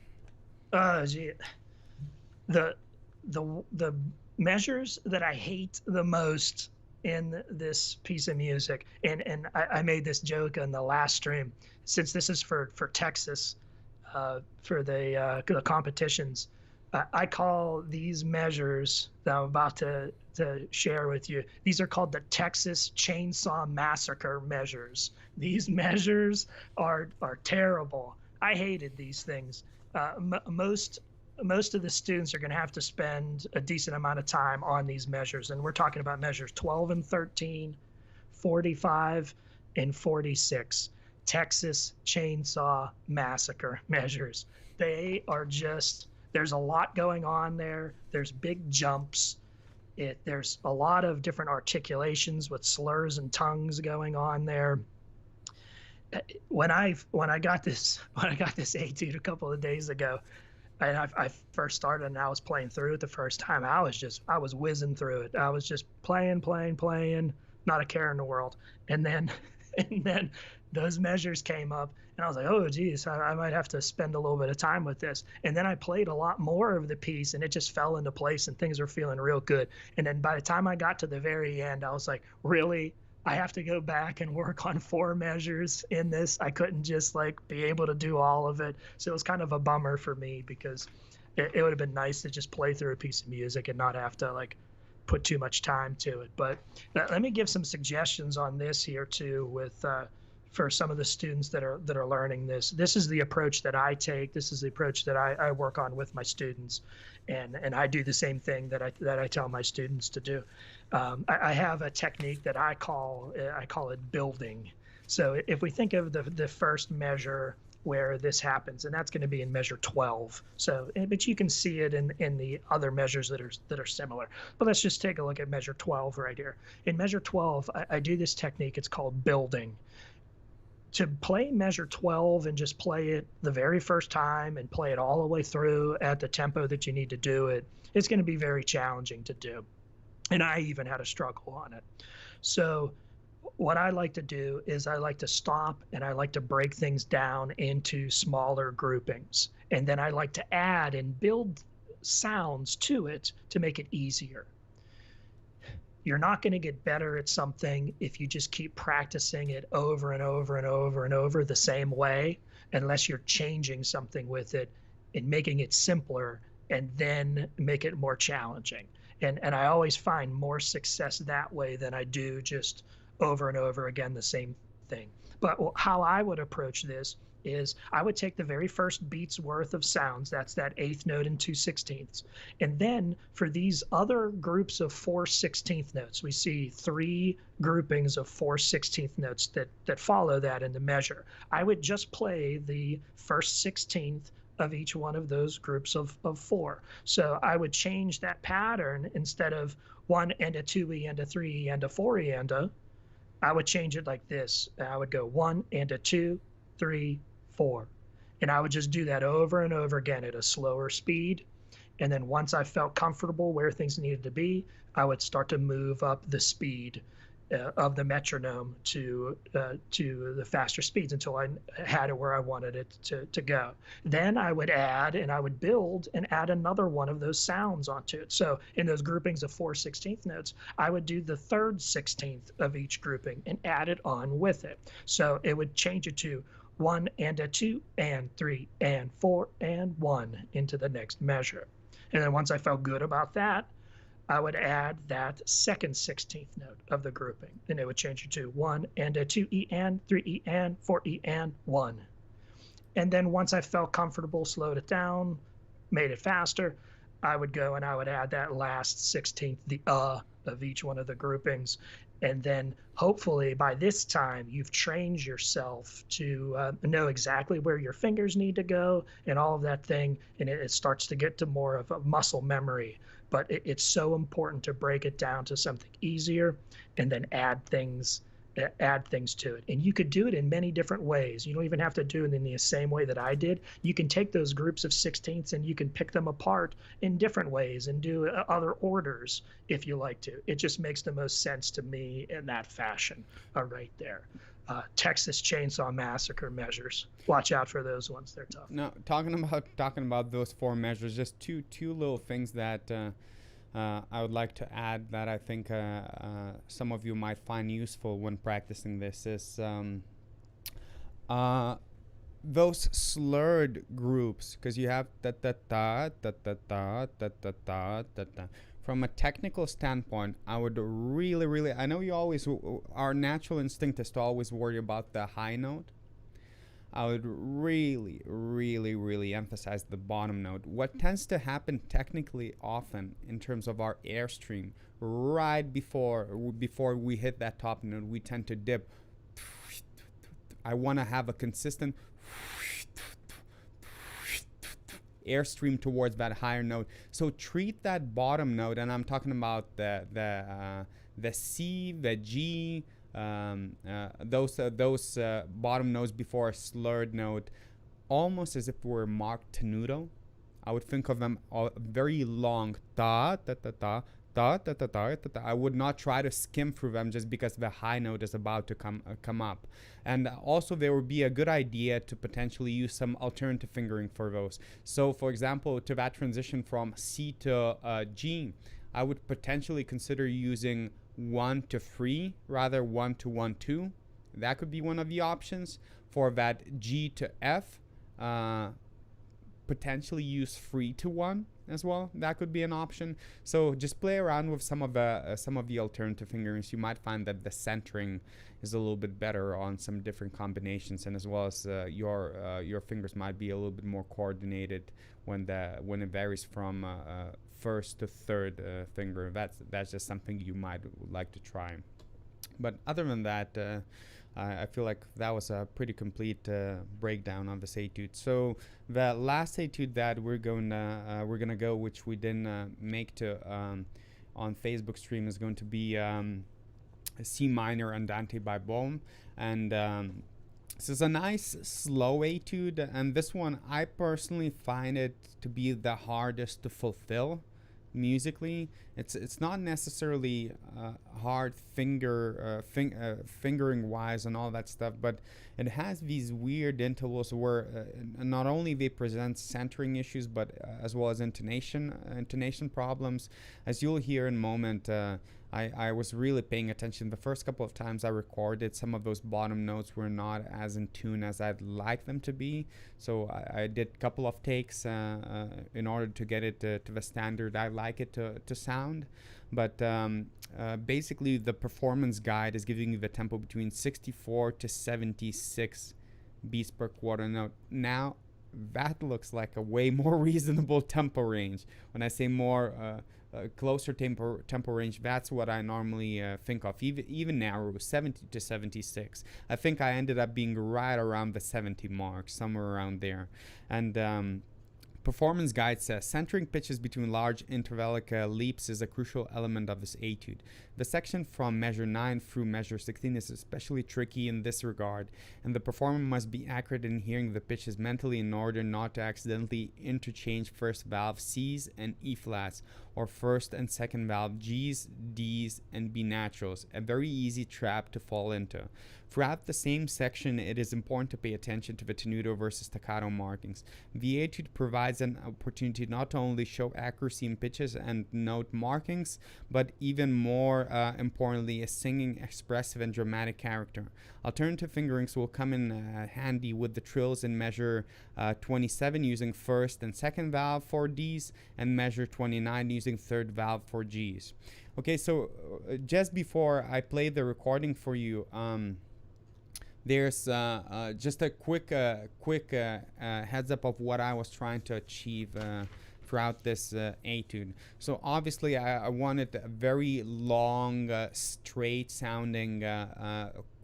Speaker 2: Gee, the measures that I hate the most in this piece of music, and I made this joke on the last stream, since this is for Texas, for the competitions. I call these measures that I'm about to share with you, these are called the Texas Chainsaw Massacre measures. These measures are terrible. I hated these things. Most of the students are going to have to spend a decent amount of time on these measures, and we're talking about measures 12 and 13, 45, and 46. Texas Chainsaw Massacre measures. They are just, there's a lot going on there. There's big jumps. There's a lot of different articulations with slurs and tongues going on there. When I got this etude a couple of days ago, and I first started and I was playing through it the first time, I was whizzing through it. I was just playing, not a care in the world. And then those measures came up, and I was like, oh, geez, I might have to spend a little bit of time with this. And then I played a lot more of the piece, and it just fell into place, and things were feeling real good. And then by the time I got to the very end, I was like, really? I have to go back and work on 4 measures in this? I couldn't just be able to do all of it. So it was kind of a bummer for me, because it would have been nice to just play through a piece of music and not have to put too much time to it. But let me give some suggestions on this here too, with for some of the students that are learning this. This is the approach that I take. This is the approach that I work on with my students, and I do the same thing that I tell my students to do. I have a technique that I call it building. So if we think of the first measure where this happens, and that's going to be in measure 12. So, but you can see it in the other measures that are similar. But let's just take a look at measure 12 right here. In measure 12, I do this technique. It's called building. To play measure 12 and just play it the very first time and play it all the way through at the tempo that you need to do it, it's going to be very challenging to do. And I even had a struggle on it. So what I like to do is I like to stop and I like to break things down into smaller groupings. And then I like to add and build sounds to it to make it easier. You're not going to get better at something if you just keep practicing it over and over and over and over the same way, unless you're changing something with it and making it simpler and then make it more challenging. And I always find more success that way than I do just over and over again the same thing. But how I would approach this is I would take the very first beat's worth of sounds, that's that 8th note and 2/16, and then for these other groups of 4/16 notes, we see 3 groupings of 4/16 notes that follow that in the measure. I would just play the first 16th of each one of those groups of 4. So I would change that pattern. Instead of 1 and a 2 and a 3 and a 4 and a, I would change it like this. I would go 1 and a 2, 3, 4. And I would just do that over and over again at a slower speed. And then once I felt comfortable where things needed to be, I would start to move up the speed of the metronome to the faster speeds until I had it where I wanted it to go. Then I would add and I would build and add another one of those sounds onto it. So in those groupings of 4/16 notes, I would do the 3rd 16th of each grouping and add it on with it. So it would change it to 1 and a 2 and 3 and 4 and 1 into the next measure. And then once I felt good about that, I would add that second 16th note of the grouping. And it would change it to 1 and a 2 E and 3 E and 4 E and 1. And then once I felt comfortable, slowed it down, made it faster, I would go and I would add that last 16th, the of each one of the groupings. And then hopefully by this time you've trained yourself to know exactly where your fingers need to go and all of that thing. And it starts to get to more of a muscle memory. But it's so important to break it down to something easier and then add things to it. And you could do it in many different ways. You don't even have to do it in the same way that I did. You can take those groups of 16ths and you can pick them apart in different ways and do other orders if you like to. It just makes the most sense to me in that fashion right there. Texas Chainsaw Massacre measures. Watch out for those ones. They're tough.
Speaker 1: Now, talking about those 4 measures, just two little things that I would like to add that I think some of you might find useful when practicing this is those slurred groups, because you have da da da da da da da da da da da. From a technical standpoint, I would really, I know you always, our natural instinct is to always worry about the high note. I would really emphasize the bottom note. What tends to happen technically often in terms of our airstream, right before we hit that top note, we tend to dip. I want to have a consistent airstream towards that higher note. So treat that bottom note, and I'm talking about the C, the G, those bottom notes before a slurred note, almost as if we're marked tenuto. I would think of them all very long da da da da da da da da da. I would not try to skim through them just because the high note is about to come up. And also there would be a good idea to potentially use some alternative fingering for those. So for example, to that transition from C to G, I would potentially consider using 1 to 3 rather 1 to 1 2. That could be one of the options. For that G to F, potentially use 3 to 1 as well. That could be an option. So just play around with some of the alternative fingerings. You might find that the centering is a little bit better on some different combinations, and as well as your fingers might be a little bit more coordinated when it varies from first to third finger. That's just something you might like to try. But other than that, I feel like that was a pretty complete breakdown of this etude. So the last etude that we're gonna go, which we didn't make to on Facebook stream, is going to be a C minor Andante by Bohm, and this is a nice slow etude, and this one I personally find it to be the hardest to fulfill musically. It's not necessarily hard fingering wise and all that stuff, but it has these weird intervals where not only they present centering issues, but as well as intonation problems. As you'll hear in a moment, I was really paying attention. The first couple of times I recorded, some of those bottom notes were not as in tune as I'd like them to be. So I did a couple of takes in order to get it to the standard I like it to sound. But basically the performance guide is giving you the tempo between 64 to 76 beats per quarter note. Now that looks like a way more reasonable tempo range. When I say more closer tempo range, that's what I normally think of. Even narrow, 70 to 76. I think I ended up being right around the 70 mark, somewhere around there. And performance guide says centering pitches between large intervallic leaps is a crucial element of this etude. The section from measure 9 through measure 16 is especially tricky in this regard, and the performer must be accurate in hearing the pitches mentally in order not to accidentally interchange first valve C's and E flats, or first and second valve G's, D's, and B naturals, a very easy trap to fall into. Throughout the same section, it is important to pay attention to the tenuto versus staccato markings. The etude provides an opportunity not to only show accuracy in pitches and note markings, but even more importantly, a singing, expressive, and dramatic character. Alternative fingerings will come in handy with the trills in measure 27 using first and second valve for Ds, and measure 29 using third valve for Gs. Okay, so just before I play the recording for you, there's just a quick heads up of what I was trying to achieve throughout this etude. So obviously I wanted a very long, straight sounding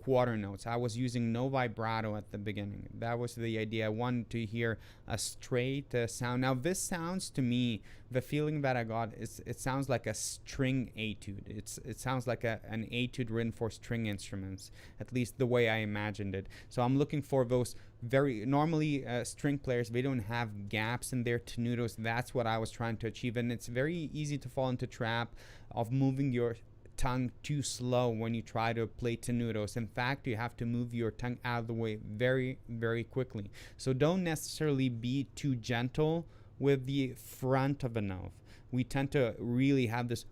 Speaker 1: quarter notes. I was using no vibrato at the beginning. That was the idea. I wanted to hear a straight sound. Now this sounds to me, the feeling that I got is it sounds like a string etude. It sounds like an etude written for string instruments, at least the way I imagined it. So I'm looking for those very normally string players, they don't have gaps in their tenutos. That's what I was trying to achieve, and it's very easy to fall into trap of moving your tongue too slow when you try to play tenutos. In fact, you have to move your tongue out of the way very, very quickly. So don't necessarily be too gentle with the front of a note. We tend to really have this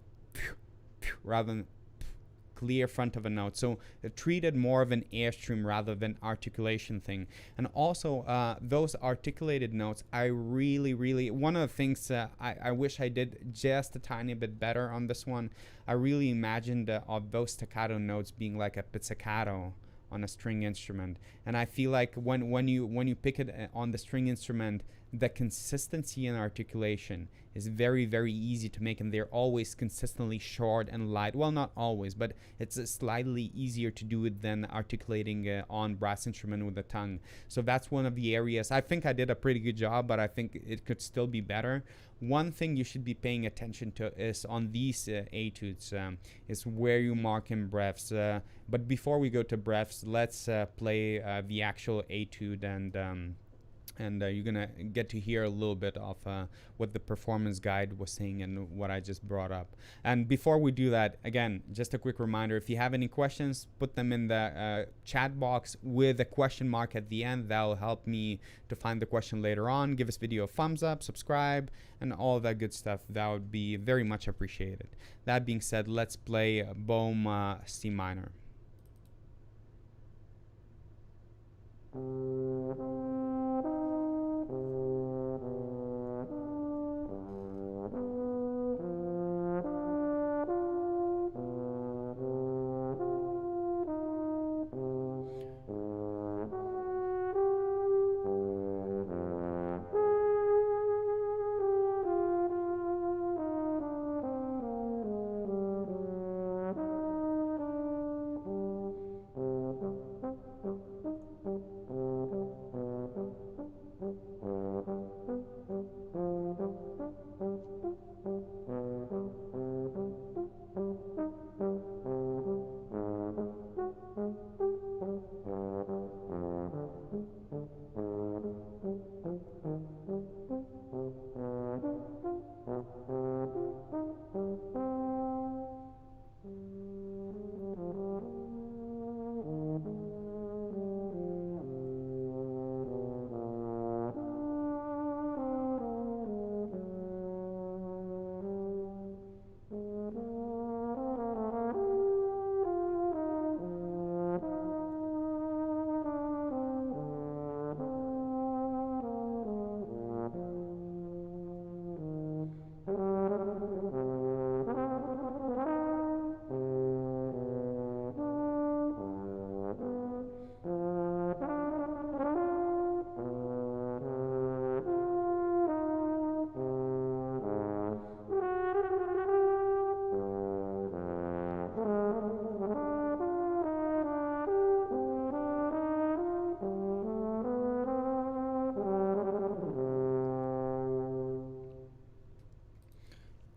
Speaker 1: rather than clear front of a note. So treat it more of an airstream rather than articulation thing. And also those articulated notes, I really, one of the things I wish I did just a tiny bit better on this one, I really imagined of those staccato notes being like a pizzicato on a string instrument. And I feel like when you pick it on the string instrument, the consistency and articulation is very, very easy to make, and they're always consistently short and light. Well, not always, but it's slightly easier to do it than articulating on brass instrument with the tongue. So that's one of the areas. I think I did a pretty good job, but I think it could still be better. One thing you should be paying attention to is on these etudes is where you mark in breaths. But before we go to breaths, let's play the actual etude, and you're gonna get to hear a little bit of what the performance guide was saying and what I just brought up. And before we do that, again, just a quick reminder, if you have any questions, put them in the chat box with a question mark at the end. That'll help me to find the question later on. Give this video a thumbs up, subscribe, and all that good stuff. That would be very much appreciated. That being said, let's play Bohm C minor.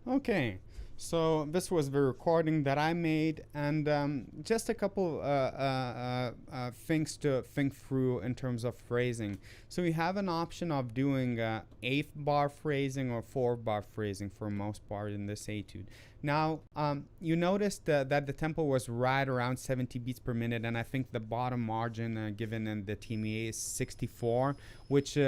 Speaker 1: Okay, So this was the recording that I made, and just a couple things to think through in terms of phrasing. So we have an option of doing eighth bar phrasing or fourth bar phrasing for most part in this etude. Now, you noticed that the tempo was right around 70 beats per minute, and I think the bottom margin given in the TMEA is 64, which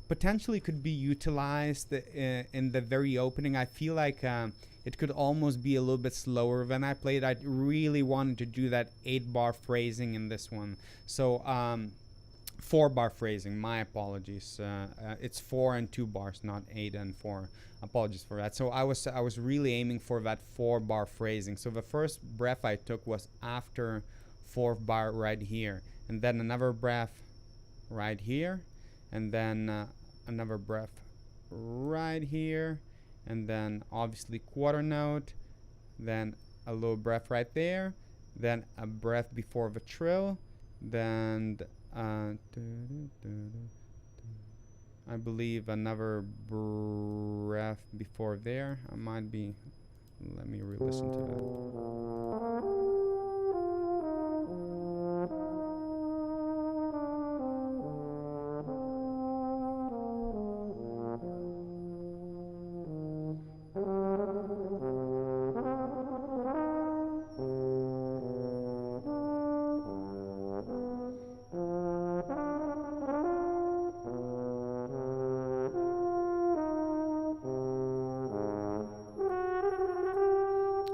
Speaker 1: potentially could be utilized in the very opening. I feel like it could almost be a little bit slower than I played. I really wanted to do that 8-bar phrasing in this one. So 4-bar phrasing, my apologies. It's 4 and 2 bars, not 8 and 4. Apologies for that. So I was really aiming for that 4-bar phrasing. So the first breath I took was after 4th bar right here, and then another breath right here, and then another breath right here, and then obviously quarter note, then a little breath right there, then a breath before the trill, then I believe another breath before there. I might be, let me re-listen to that.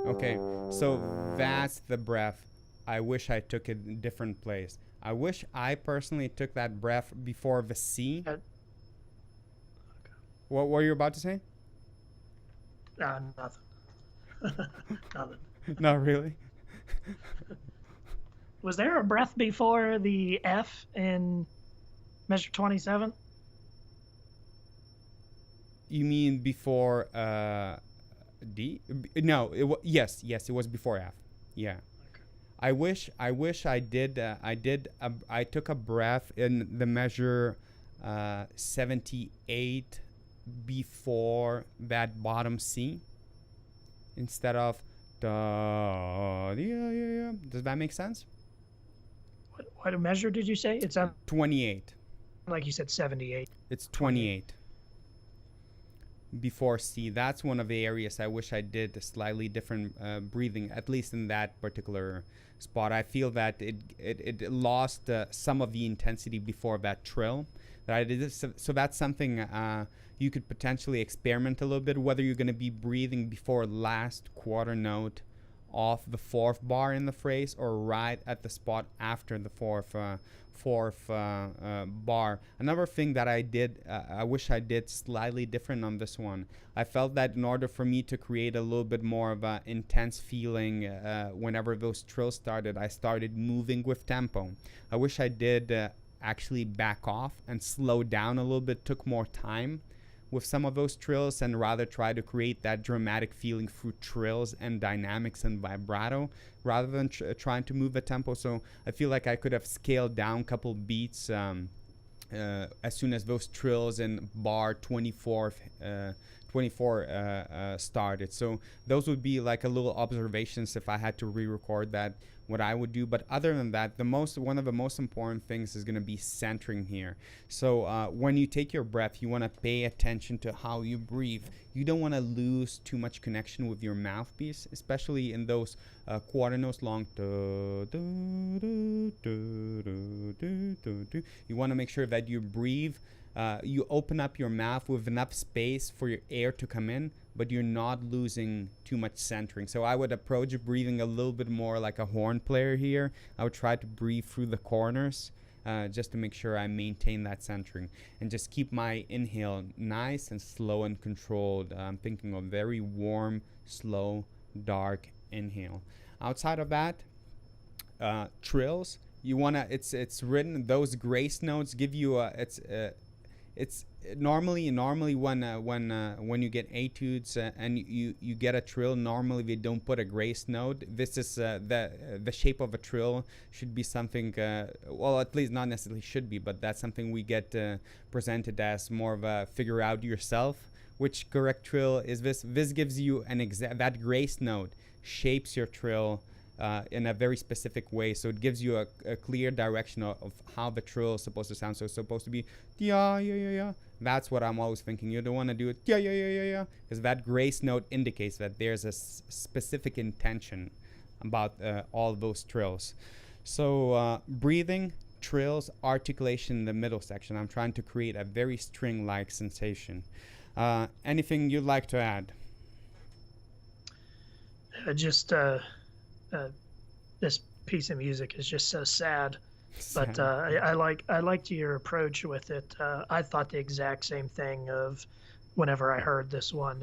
Speaker 1: Okay, so that's the breath. I wish I took it in a different place. I wish I personally took that breath before the C.
Speaker 2: Okay.
Speaker 1: What were you about to say?
Speaker 2: Nothing. Nothing.
Speaker 1: Not really.
Speaker 2: Was there a breath before the F in measure 27?
Speaker 1: You mean before D? No, yes, it was before F. Yeah.
Speaker 2: Okay.
Speaker 1: I wish I did. I took a breath in the measure 78 before that bottom C instead of da. Yeah. Does that make sense?
Speaker 2: What measure did you say? It's on
Speaker 1: 28.
Speaker 2: like you said 78.
Speaker 1: It's 28. Before C. That's one of the areas I wish I did a slightly different breathing, at least in that particular spot. I feel that it lost some of the intensity before that trill that I did. So that's something you could potentially experiment a little bit, whether you're going to be breathing before last quarter note off the 4th bar in the phrase or right at the spot after the fourth bar. Another thing that I did, I wish I did slightly different on this one. I felt that in order for me to create a little bit more of an intense feeling whenever those trills started, I started moving with tempo. I wish I did actually back off and slow down a little bit, took more time with some of those trills and rather try to create that dramatic feeling through trills and dynamics and vibrato rather than trying to move the tempo. So I feel like I could have scaled down a couple beats as soon as those trills in bar 24 started. So those would be like a little observations if I had to re-record that, what I would do. But other than that, one of the most important things is going to be centering here. So when you take your breath, you want to pay attention to how you breathe. You don't want to lose too much connection with your mouthpiece, especially in those quarter notes long. You want to make sure that you breathe. You open up your mouth with enough space for your air to come in, but you're not losing too much centering. So I would approach breathing a little bit more like a horn player here. I would try to breathe through the corners just to make sure I maintain that centering and just keep my inhale nice and slow and controlled. I'm thinking of very warm, slow, dark inhale. Outside of that, trills, you want to, it's written, those grace notes give you it's normally when you get etudes and you get a trill, normally they don't put a grace note. This is the shape of a trill should be something well, at least not necessarily should be, but that's something we get presented as more of a figure out yourself which correct trill is this. This gives you an that grace note shapes your trill in a very specific way. So it gives you a clear direction of how the trill is supposed to sound. So it's supposed to be yeah, yeah, yeah, yeah. That's what I'm always thinking. You don't want to do it yeah, yeah, yeah, yeah, yeah, because that grace note indicates that there's a specific intention about all those trills. So breathing, trills, articulation in the middle section. I'm trying to create a very string-like sensation. Anything you'd like to add?
Speaker 2: This piece of music is just so sad. But I liked your approach with it. I thought the exact same thing of whenever I heard this one.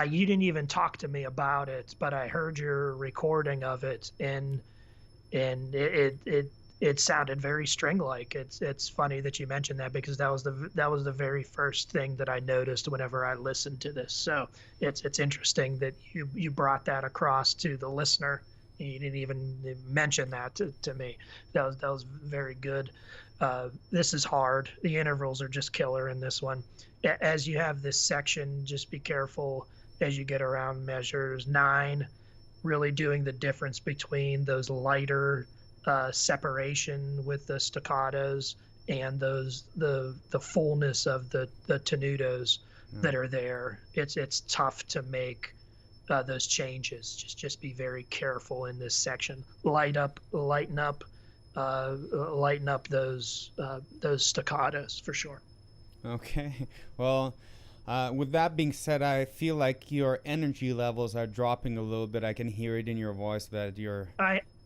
Speaker 2: You didn't even talk to me about it, but I heard your recording of it, and it sounded very string-like. It's funny that you mentioned that, because that was the very first thing that I noticed whenever I listened to this. So it's interesting that you brought that across to the listener. You didn't even mention that to me. That was very good. This is hard. The intervals are just killer in this one. As you have this section, just be careful as you get around measures 9, really doing the difference between those lighter separation with the staccatos and the fullness of the tenutos that are there. It's tough to make those changes. Just be very careful in this section. Lighten up those staccatos for sure.
Speaker 1: Okay. Well, with that being said, I feel like your energy levels are dropping a little bit. I can hear it in your voice that your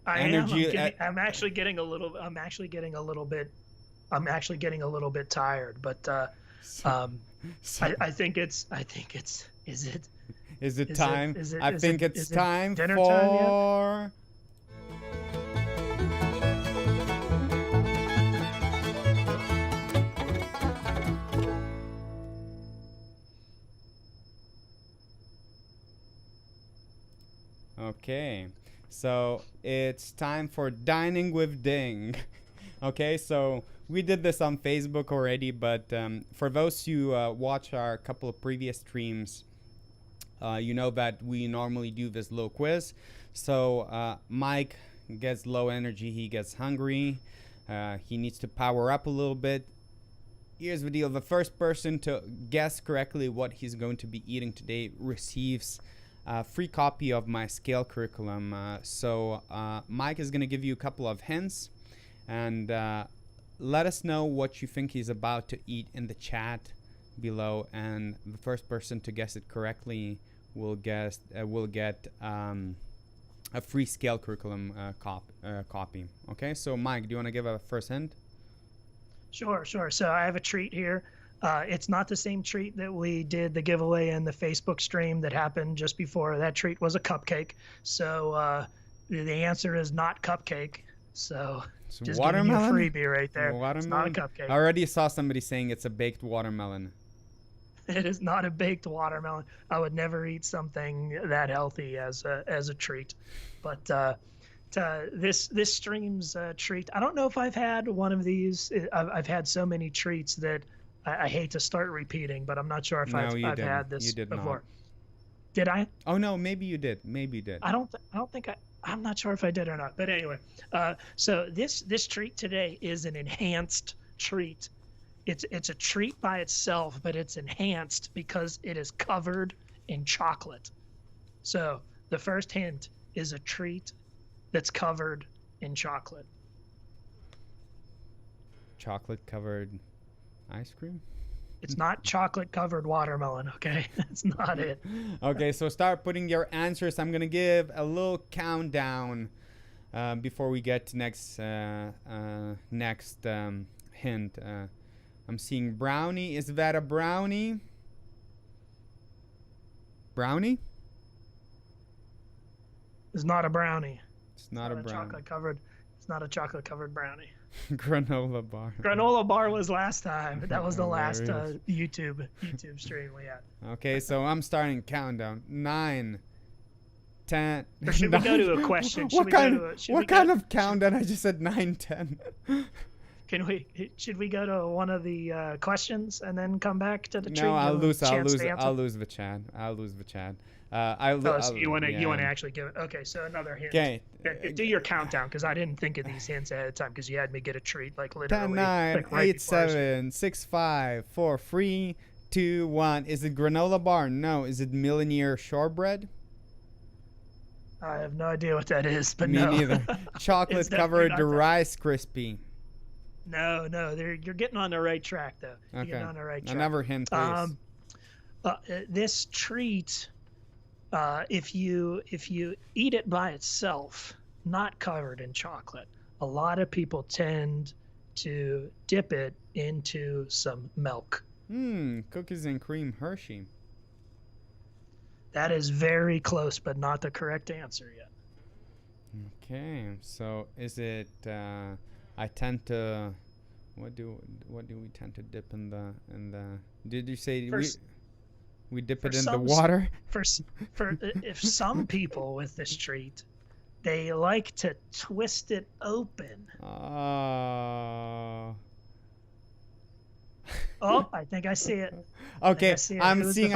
Speaker 1: energy.
Speaker 2: I'm actually getting a little bit tired, but I think it's.
Speaker 1: Is it time? I think it's time
Speaker 2: dinner
Speaker 1: for.
Speaker 2: Time yet?
Speaker 1: Okay, so it's time for Dining with Ding. Okay, so we did this on Facebook already, but for those who watch our couple of previous streams, you know that we normally do this little quiz. So Mike gets low energy, he gets hungry, he needs to power up a little bit. Here's the deal: the first person to guess correctly what he's going to be eating today receives a free copy of my scale curriculum. So Mike is going to give you a couple of hints, and let us know what you think he's about to eat in the chat below, and the first person to guess it correctly will get a free scale curriculum copy. Okay, so Mike, do you want to give a first hint?
Speaker 2: Sure. So I have a treat here. It's not the same treat that we did the giveaway in the Facebook stream that happened just before. That treat was a cupcake. So the answer is not cupcake. So just
Speaker 1: watermelon?
Speaker 2: giving you a freebie right there.
Speaker 1: Watermelon?
Speaker 2: It's not a cupcake.
Speaker 1: I already saw somebody saying it's a baked watermelon.
Speaker 2: It is not a baked watermelon. I would never eat something that healthy as a treat. But this stream's treat, I don't know if I've had one of these. I've had so many treats that I hate to start repeating, but I'm not sure if I've had this before.
Speaker 1: Not.
Speaker 2: Did I?
Speaker 1: Oh no, maybe you did. I'm
Speaker 2: not sure if I did or not. But anyway, so this treat today is an enhanced treat. It's a treat by itself, but it's enhanced because it is covered in chocolate. So the first hint is a treat that's covered in chocolate.
Speaker 1: Chocolate covered ice cream?
Speaker 2: It's not chocolate covered watermelon, okay? That's not it.
Speaker 1: Okay, so start putting your answers. I'm going to give a little countdown before we get to next hint. I'm seeing brownie. Is that a brownie? Brownie?
Speaker 2: It's not a brownie.
Speaker 1: It's not a brownie.
Speaker 2: It's not a chocolate covered brownie.
Speaker 1: Granola bar.
Speaker 2: Granola bar was last time. That was the last YouTube stream we had.
Speaker 1: Okay, so I'm starting countdown. 9, 10.
Speaker 2: Or should we go to a question?
Speaker 1: What kind of countdown? I just said 9, 10.
Speaker 2: Should we go to one of the questions and then come back to the treat?
Speaker 1: No, I'll lose the chat.
Speaker 2: So you want to actually give it? Okay, so another hint.
Speaker 1: Okay.
Speaker 2: Do your countdown, because I didn't think of these hints ahead of time, because you had me get a treat like literally.
Speaker 1: 10, 9,
Speaker 2: like right
Speaker 1: 8, 7, 6, 5, 4, 3, 2, 1. Is it granola bar? No. Is it Millionaire shortbread?
Speaker 2: I have no idea what that is, but
Speaker 1: Me
Speaker 2: no.
Speaker 1: neither. Chocolate covered Rice Krispie.
Speaker 2: No, you're getting on the right track though. You're getting on the right track.
Speaker 1: Another hint, please.
Speaker 2: This treat, if you eat it by itself, not covered in chocolate, a lot of people tend to dip it into some milk.
Speaker 1: Cookies and cream Hershey.
Speaker 2: That is very close, but not the correct answer yet.
Speaker 1: Okay, so is it? I tend to. What do we tend to dip in the? Did you say we dip it in the water?
Speaker 2: For if some people with this treat, they like to twist it open. Oh, I think I see it.
Speaker 1: Okay, I'm seeing.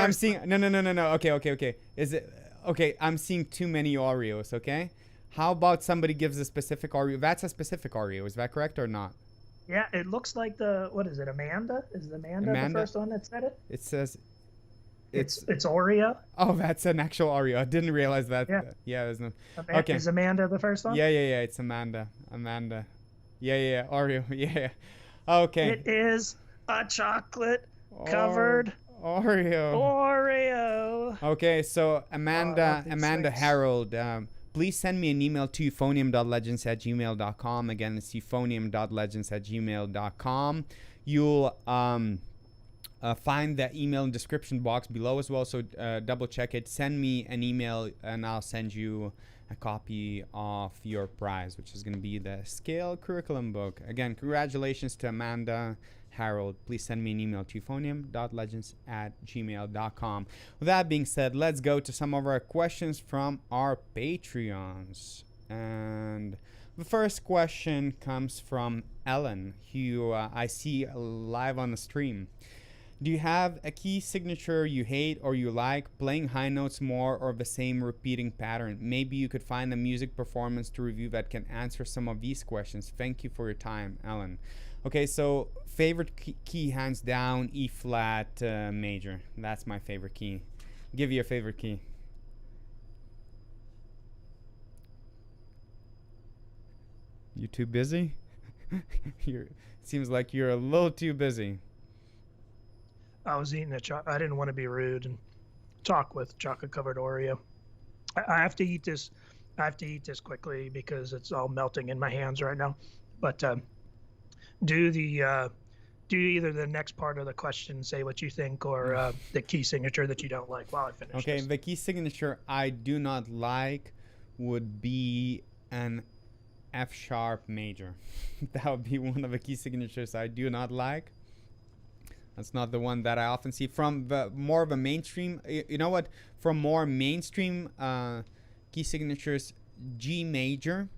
Speaker 1: No. Okay. Is it okay? I'm seeing too many Oreos. Okay, how about somebody gives a specific Oreo? That's a specific Oreo. Is that correct or not?
Speaker 2: Yeah, it looks like what is it? Amanda? Is Amanda the first one that said it?
Speaker 1: It says.
Speaker 2: It's Oreo.
Speaker 1: Oh, that's an actual Oreo. I didn't realize that. Yeah. There's no.
Speaker 2: Okay. Is Amanda the first one?
Speaker 1: Yeah. It's Amanda. Yeah. Oreo. Yeah. Okay.
Speaker 2: It is a chocolate covered Oreo.
Speaker 1: Okay, so Amanda Harold, please send me an email to euphonium.legends@gmail.com. Again, it's euphonium.legends@gmail.com. You'll find that email in the description box below as well, so double check it. Send me an email and I'll send you a copy of your prize, which is going to be the Scale Curriculum book. Again, congratulations to Amanda Harold. Please send me an email to euphonium.legends@gmail.com. With that being said, let's go to some of our questions from our Patreons. And the first question comes from Ellen, who I see live on the stream. Do you have a key signature you hate or you like, playing high notes more or the same repeating pattern? Maybe you could find a music performance to review that can answer some of these questions. Thank you for your time, Ellen. Okay, so favorite key hands down, E flat major. That's my favorite key. Give you a favorite key. You too busy? Seems like you're a little too busy.
Speaker 2: I was eating I didn't want to be rude and talk with chocolate-covered Oreo. I have to eat this. I have to eat this quickly because it's all melting in my hands right now. But do either the next part of the question, say what you think, or the key signature that you don't like while I finish.
Speaker 1: Okay,
Speaker 2: this.
Speaker 1: The key signature I do not like would be an F sharp major. That would be one of the key signatures I do not like. That's not the one that I often see. From the more of a mainstream, you know what? From more mainstream key signatures, G major,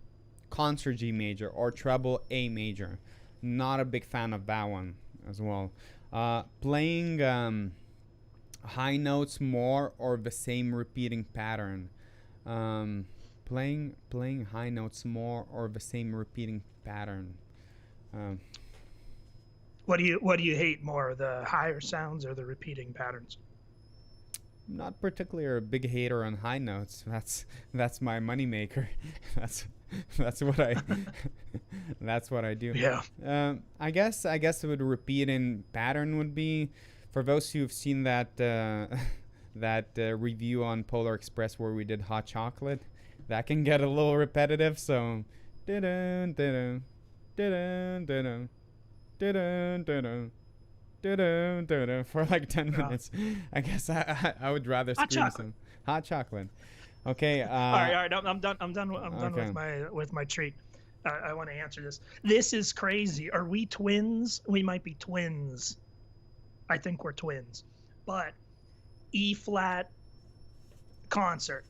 Speaker 1: concert G major, or treble A major. Not a big fan of that one as well. Playing high notes more or the same repeating pattern. Playing high notes more or the same repeating pattern.
Speaker 2: What do you hate more, the higher sounds or the repeating patterns?
Speaker 1: Not particularly a big hater on high notes. That's my moneymaker. That's what I that's what I do.
Speaker 2: Yeah.
Speaker 1: I guess it would repeating pattern would be, for those who've seen that that review on Polar Express where we did hot chocolate, that can get a little repetitive. So dun dun dun dun for like 10 minutes. I guess I would rather scream some hot chocolate. Okay.
Speaker 2: All right. I'm done with my treat. I want to answer this. This is crazy. Are we twins? We might be twins. I think we're twins. But E flat concert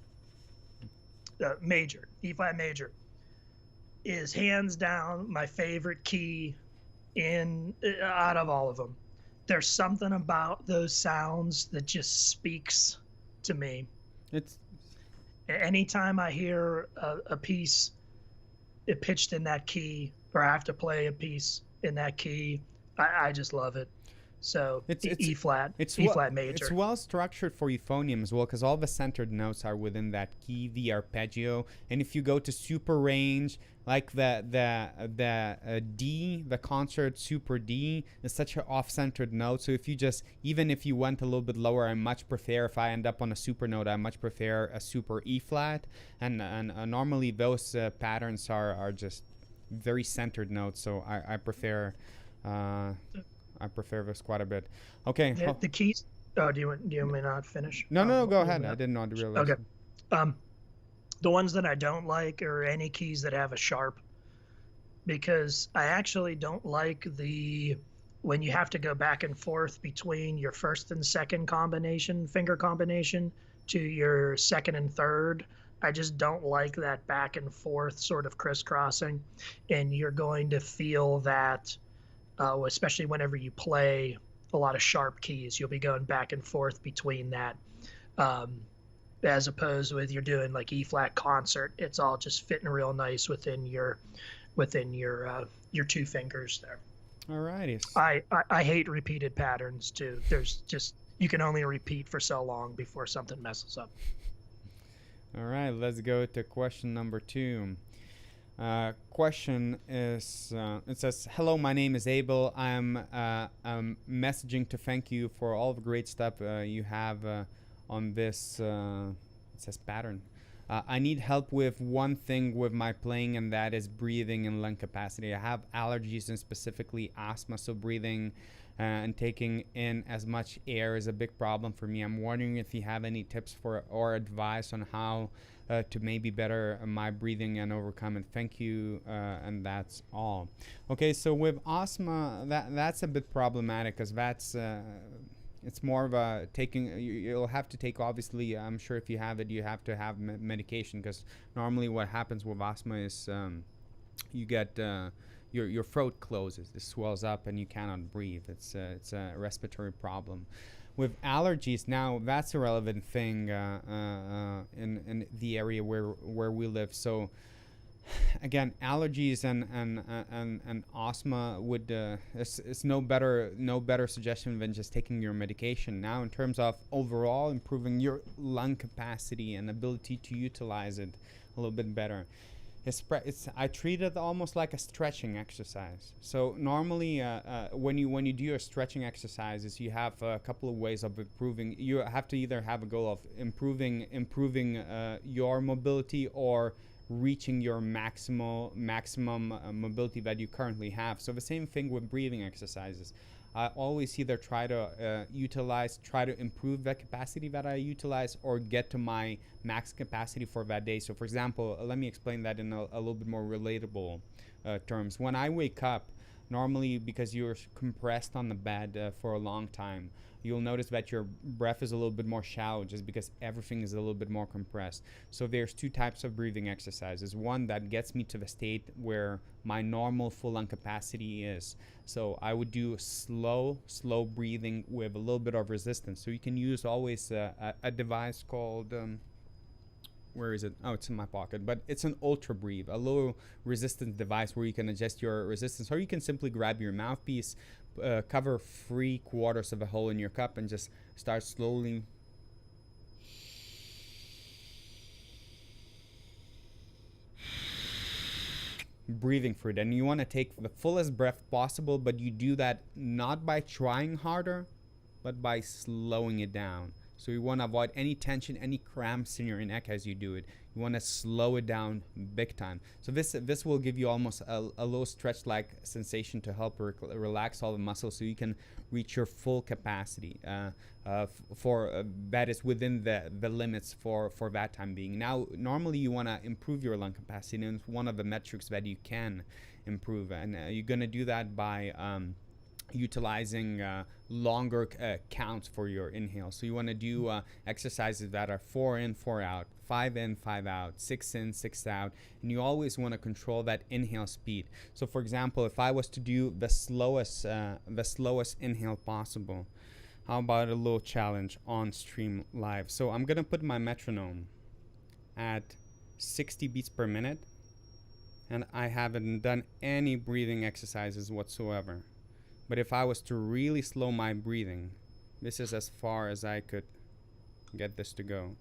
Speaker 2: major, E flat major, is hands down my favorite key out of all of them. There's something about those sounds that just speaks to me.
Speaker 1: It's
Speaker 2: Anytime I hear a piece pitched in that key, or I have to play a piece in that key, I just love it. So E flat, E flat major.
Speaker 1: It's well structured for euphonium as well, because all the centered notes are within that key, the arpeggio. And if you go to super range, like the D, the concert super D, is such an off-centered note. So if you even if you went a little bit lower, I much prefer, if I end up on a super note, I much prefer a super E flat. And normally those patterns are just very centered notes. So I prefer. I prefer this quite a bit. Okay.
Speaker 2: The keys. Oh, do you want me not finish?
Speaker 1: No, go ahead. I didn't know to realize.
Speaker 2: Okay. The ones that I don't like are any keys that have a sharp, because I actually don't like when you have to go back and forth between your first and second finger combination, to your second and third. I just don't like that back and forth sort of crisscrossing, and you're going to feel that. Especially whenever you play a lot of sharp keys, you'll be going back and forth between that. As opposed with you're doing like E flat concert, it's all just fitting real nice within your two fingers there.
Speaker 1: Alrighty.
Speaker 2: I hate repeated patterns too. You can only repeat for so long before something messes up.
Speaker 1: All right, let's go to question number 2. Question is, it says, hello, my name is Abel. I'm messaging to thank you for all the great stuff you have on this, it says pattern. I need help with one thing with my playing, and that is breathing and lung capacity. I have allergies and specifically asthma, so breathing and taking in as much air is a big problem for me. I'm wondering if you have any tips or advice on how to maybe better my breathing and overcome it. Thank you, and that's all. Okay, so with asthma, that's a bit problematic, because that's it's more of a you'll have to take, obviously, I'm sure if you have it, you have to have medication, because normally what happens with asthma is you get your throat closes, it swells up, and you cannot breathe. It's a respiratory problem. With allergies, now that's a relevant thing in the area where we live. So again, allergies and asthma would it's no better suggestion than just taking your medication. Now, in terms of overall improving your lung capacity and ability to utilize it a little bit better, I treat it almost like a stretching exercise. So normally, when you do your stretching exercises, you have a couple of ways of improving. You have to either have a goal of improving your mobility, or reaching your maximum mobility that you currently have. So the same thing with breathing exercises. I always either try to improve the capacity that I utilize, or get to my max capacity for that day. So for example, let me explain that in a little bit more relatable terms. When I wake up, normally, because you're compressed on the bed for a long time, you'll notice that your breath is a little bit more shallow, just because everything is a little bit more compressed. So there's 2 types of breathing exercises. One that gets me to the state where my normal full lung capacity is. So I would do slow breathing with a little bit of resistance. So you can use always a device called, where is it? Oh, it's in my pocket. But it's an Ultrabreathe, a low resistance device where you can adjust your resistance. Or you can simply grab your mouthpiece, cover 3/4 of a hole in your cup, and just start slowly breathing through it. And you want to take the fullest breath possible, but you do that not by trying harder, but by slowing it down. So you want to avoid any tension, any cramps in your neck as you do it. You want to slow it down big time. So this will give you almost a low stretch-like sensation to help relax all the muscles, so you can reach your full capacity that is within the limits for that time being. Now, normally you want to improve your lung capacity, and it's one of the metrics that you can improve, and you're going to do that by utilizing longer counts for your inhale. So you want to do exercises that are 4 in, 4 out, 5 in, 5 out, 6 in, 6 out, and you always want to control that inhale speed. So for example, if I was to do the slowest inhale possible, how about a little challenge on stream live? So I'm gonna put my metronome at 60 beats per minute, and I haven't done any breathing exercises whatsoever. But if I was to really slow my breathing, this is as far as I could get this to go.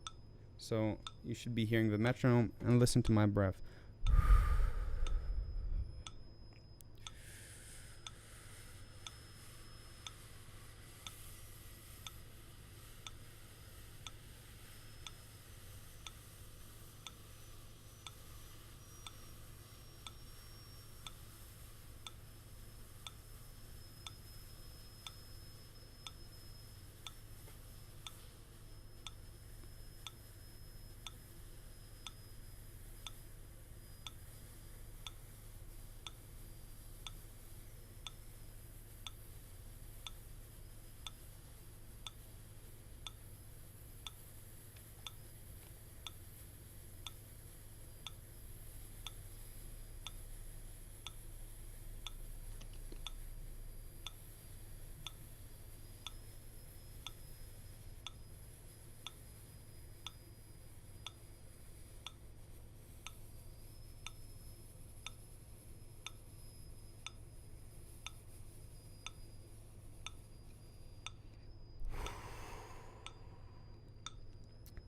Speaker 1: So you should be hearing the metronome and listen to my breath.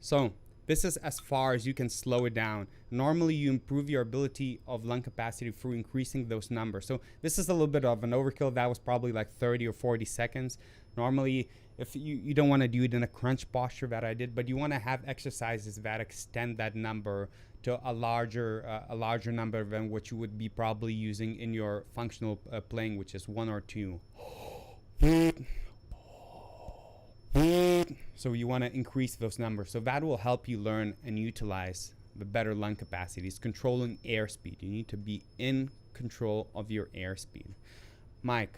Speaker 1: So this is as far as you can slow it down. Normally you improve your ability of lung capacity through increasing those numbers. So this is a little bit of an overkill. That was probably like 30 or 40 seconds. Normally, if you don't want to do it in a crunch posture that I did, but you want to have exercises that extend that number to a larger number than what you would be probably using in your functional playing, which is 1 or 2. So you want to increase those numbers. So that will help you learn and utilize the better lung capacities. Controlling airspeed. You need to be in control of your airspeed. Mike.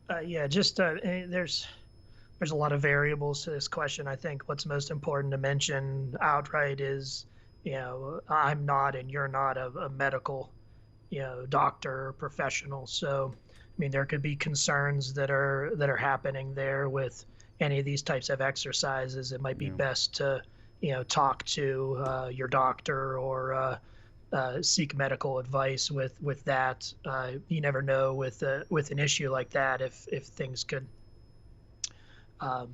Speaker 2: There's a lot of variables to this question. I think what's most important to mention outright is, I'm not and you're not a medical, doctor or professional. So, I mean, there could be concerns that are happening there with any of these types of exercises. It might be best to, talk to your doctor or seek medical advice with that. You never know with an issue like that if things could, not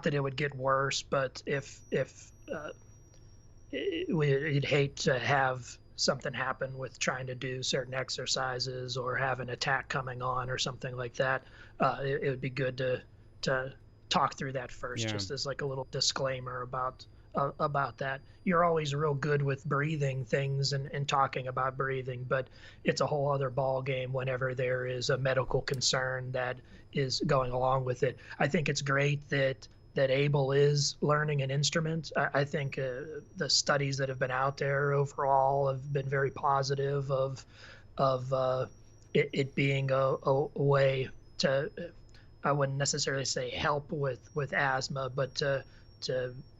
Speaker 2: that it would get worse, but if we'd hate to have something happen with trying to do certain exercises or have an attack coming on or something like that. It would be good to talk through that first, just as like a little disclaimer about that. You're always real good with breathing things and talking about breathing, but it's a whole other ball game whenever there is a medical concern that is going along with it. I think it's great that Abel is learning an instrument. I think the studies that have been out there overall have been very positive of it being a way to, I wouldn't necessarily say help with asthma, but to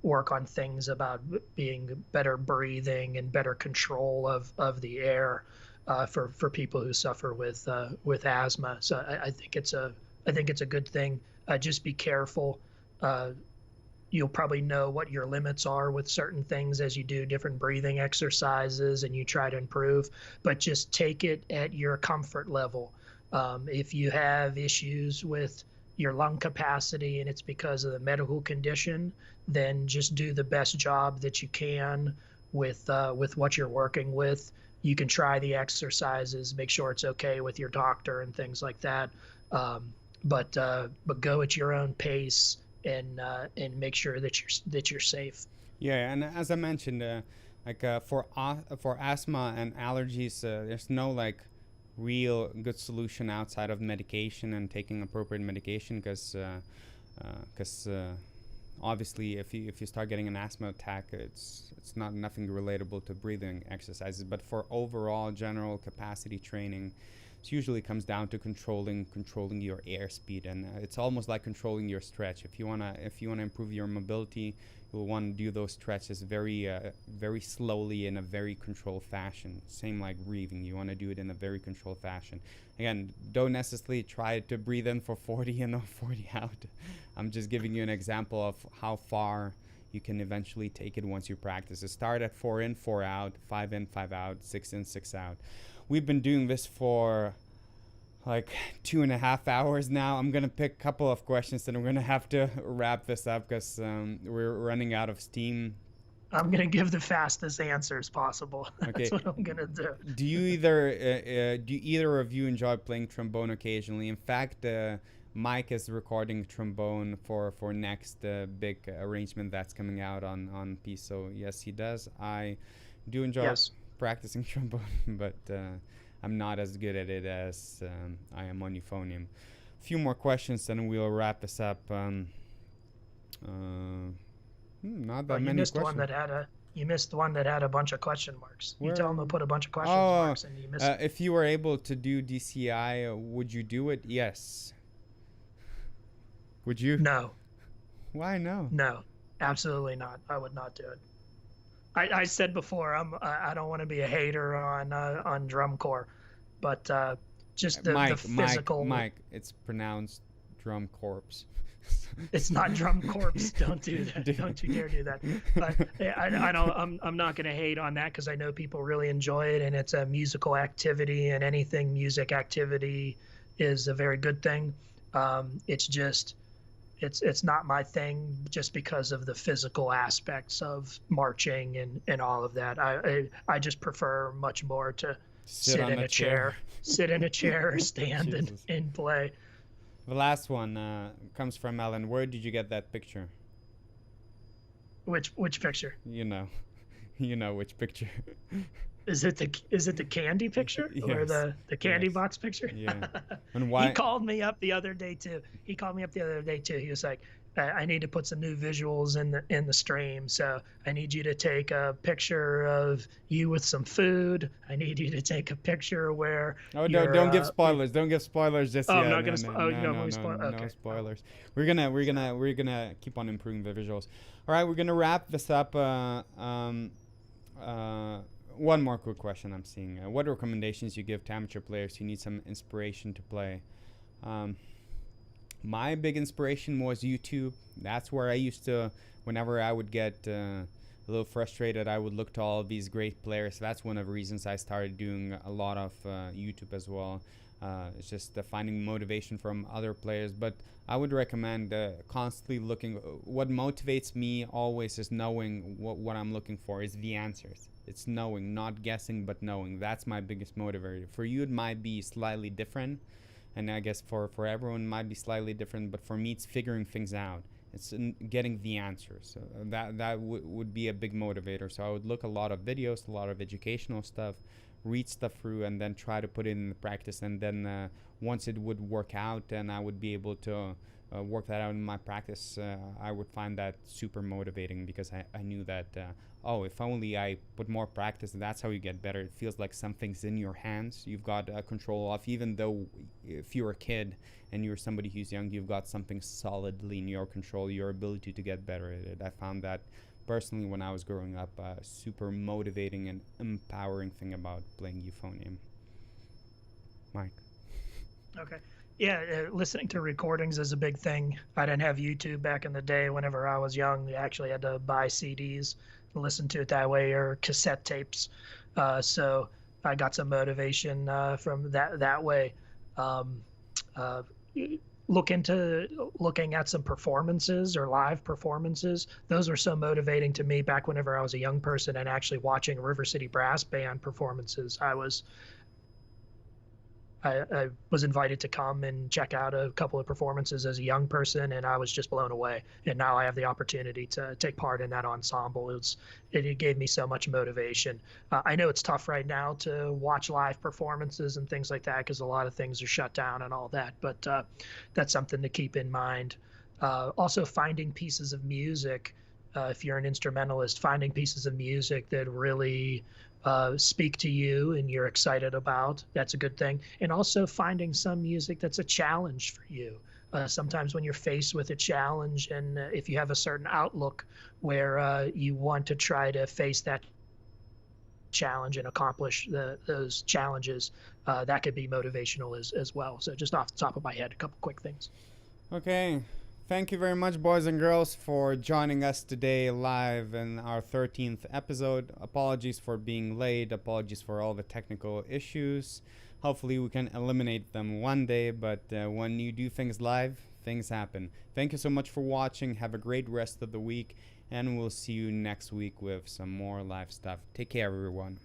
Speaker 2: work on things about being better breathing and better control of the air for people who suffer with asthma. So I think it's a good thing. Just be careful. You'll probably know what your limits are with certain things as you do different breathing exercises and you try to improve, but just take it at your comfort level. If you have issues with your lung capacity and it's because of the medical condition, then just do the best job that you can with what you're working with. You can try the exercises, make sure it's okay with your doctor and things like that. But go at your own pace and make sure that you're safe.
Speaker 1: Yeah, and as I mentioned, for asthma and allergies, there's no like real good solution outside of medication and taking appropriate medication, because obviously if you start getting an asthma attack, it's nothing relatable to breathing exercises. But for overall general capacity training, it usually comes down to controlling your airspeed, and it's almost like controlling your stretch. If you wanna improve your mobility, you'll want to do those stretches very slowly in a very controlled fashion. Same like breathing, you want to do it in a very controlled fashion. Again, don't necessarily try to breathe in for 40 and 40 out. I'm just giving you an example of how far you can eventually take it once you practice. It start at 4 in, 4 out, 5 in, 5 out, 6 in, 6 out. We've been doing this for like 2.5 hours now. I'm gonna pick a couple of questions and we're gonna have to wrap this up because we're running out of steam.
Speaker 2: I'm gonna give the fastest answers possible.
Speaker 1: Okay.
Speaker 2: That's what I'm gonna do.
Speaker 1: Do either of you enjoy playing trombone occasionally? In fact, Mike is recording trombone for next big arrangement that's coming out on piece. So yes, he does. I do enjoy practicing trombone, but I'm not as good at it as I am on euphonium. A few more questions, and we'll wrap this up. Not that many questions.
Speaker 2: You missed one that had a bunch of question marks. You tell them to put a bunch of question marks, and you missed.
Speaker 1: If you were able to do DCI, would you do it? Yes. Would you?
Speaker 2: No.
Speaker 1: Why no?
Speaker 2: No, absolutely not. I would not do it. I said before, I don't want to be a hater on drum corps, but just the physical.
Speaker 1: Mike, it's pronounced drum corpse.
Speaker 2: It's not drum corps. Don't do that. Don't you dare do that. But I know I'm not going to hate on that because I know people really enjoy it, and it's a musical activity, and anything music activity is a very good thing. It's just. It's not my thing just because of the physical aspects of marching and all of that. I just prefer much more to sit in a chair, or stand and play.
Speaker 1: The last one comes from Ellen. Where did you get that picture?
Speaker 2: Which picture?
Speaker 1: You know which picture.
Speaker 2: Is it the candy picture or the candy box picture?
Speaker 1: Yeah. And why?
Speaker 2: He called me up the other day too. He was like, I need to put some new visuals in the stream, so I need you to take a picture of you with some food. I need you to take a picture where.
Speaker 1: Oh no! Don't give spoilers. Don't give spoilers just yet.
Speaker 2: I'm not gonna spoil.
Speaker 1: No spoilers. We're gonna keep on improving the visuals. All right, we're gonna wrap this up. One more quick question I'm seeing. What recommendations you give to amateur players who need some inspiration to play? My big inspiration was YouTube. That's where I used to, whenever I would get a little frustrated, I would look to all of these great players. That's one of the reasons I started doing a lot of YouTube as well. It's just finding motivation from other players. But I would recommend constantly looking. What motivates me always is knowing what I'm looking for, is the answers. It's knowing, not guessing, but knowing. That's my biggest motivator. For you, it might be slightly different. And I guess for everyone, it might be slightly different. But for me, it's figuring things out. It's getting the answers. That would be a big motivator. So I would look a lot of videos, a lot of educational stuff, read stuff through, and then try to put it in the practice. And then once it would work out and I would be able to work that out in my practice, I would find that super motivating because I knew that, if only I put more practice, that's how you get better. It feels like something's in your hands. You've got control of, even though if you're a kid and you're somebody who's young, you've got something solidly in your control, your ability to get better at it. I found that personally when I was growing up, super motivating and empowering thing about playing euphonium. Mike.
Speaker 2: Okay. Yeah, listening to recordings is a big thing. I didn't have YouTube back in the day. Whenever I was young, you actually had to buy CDs and listen to it that way, or cassette tapes. So I got some motivation from that way. Looking at some performances or live performances. Those were so motivating to me back whenever I was a young person, and actually watching River City Brass Band performances. I was invited to come and check out a couple of performances as a young person, and I was just blown away. And now I have the opportunity to take part in that ensemble. It gave me so much motivation. I know it's tough right now to watch live performances and things like that because a lot of things are shut down and all that, but that's something to keep in mind. Also, finding pieces of music, if you're an instrumentalist, finding pieces of music that really speak to you and you're excited about. That's a good thing. And also finding some music that's a challenge for you. Sometimes when you're faced with a challenge, and if you have a certain outlook where you want to try to face that challenge and accomplish those challenges, that could be motivational as well. So just off the top of my head, a couple quick things.
Speaker 1: Okay. Thank you very much, boys and girls, for joining us today live in our 13th episode. Apologies for being late. Apologies for all the technical issues. Hopefully we can eliminate them one day, but when you do things live, things happen. Thank you so much for watching. Have a great rest of the week, and we'll see you next week with some more live stuff. Take care, everyone.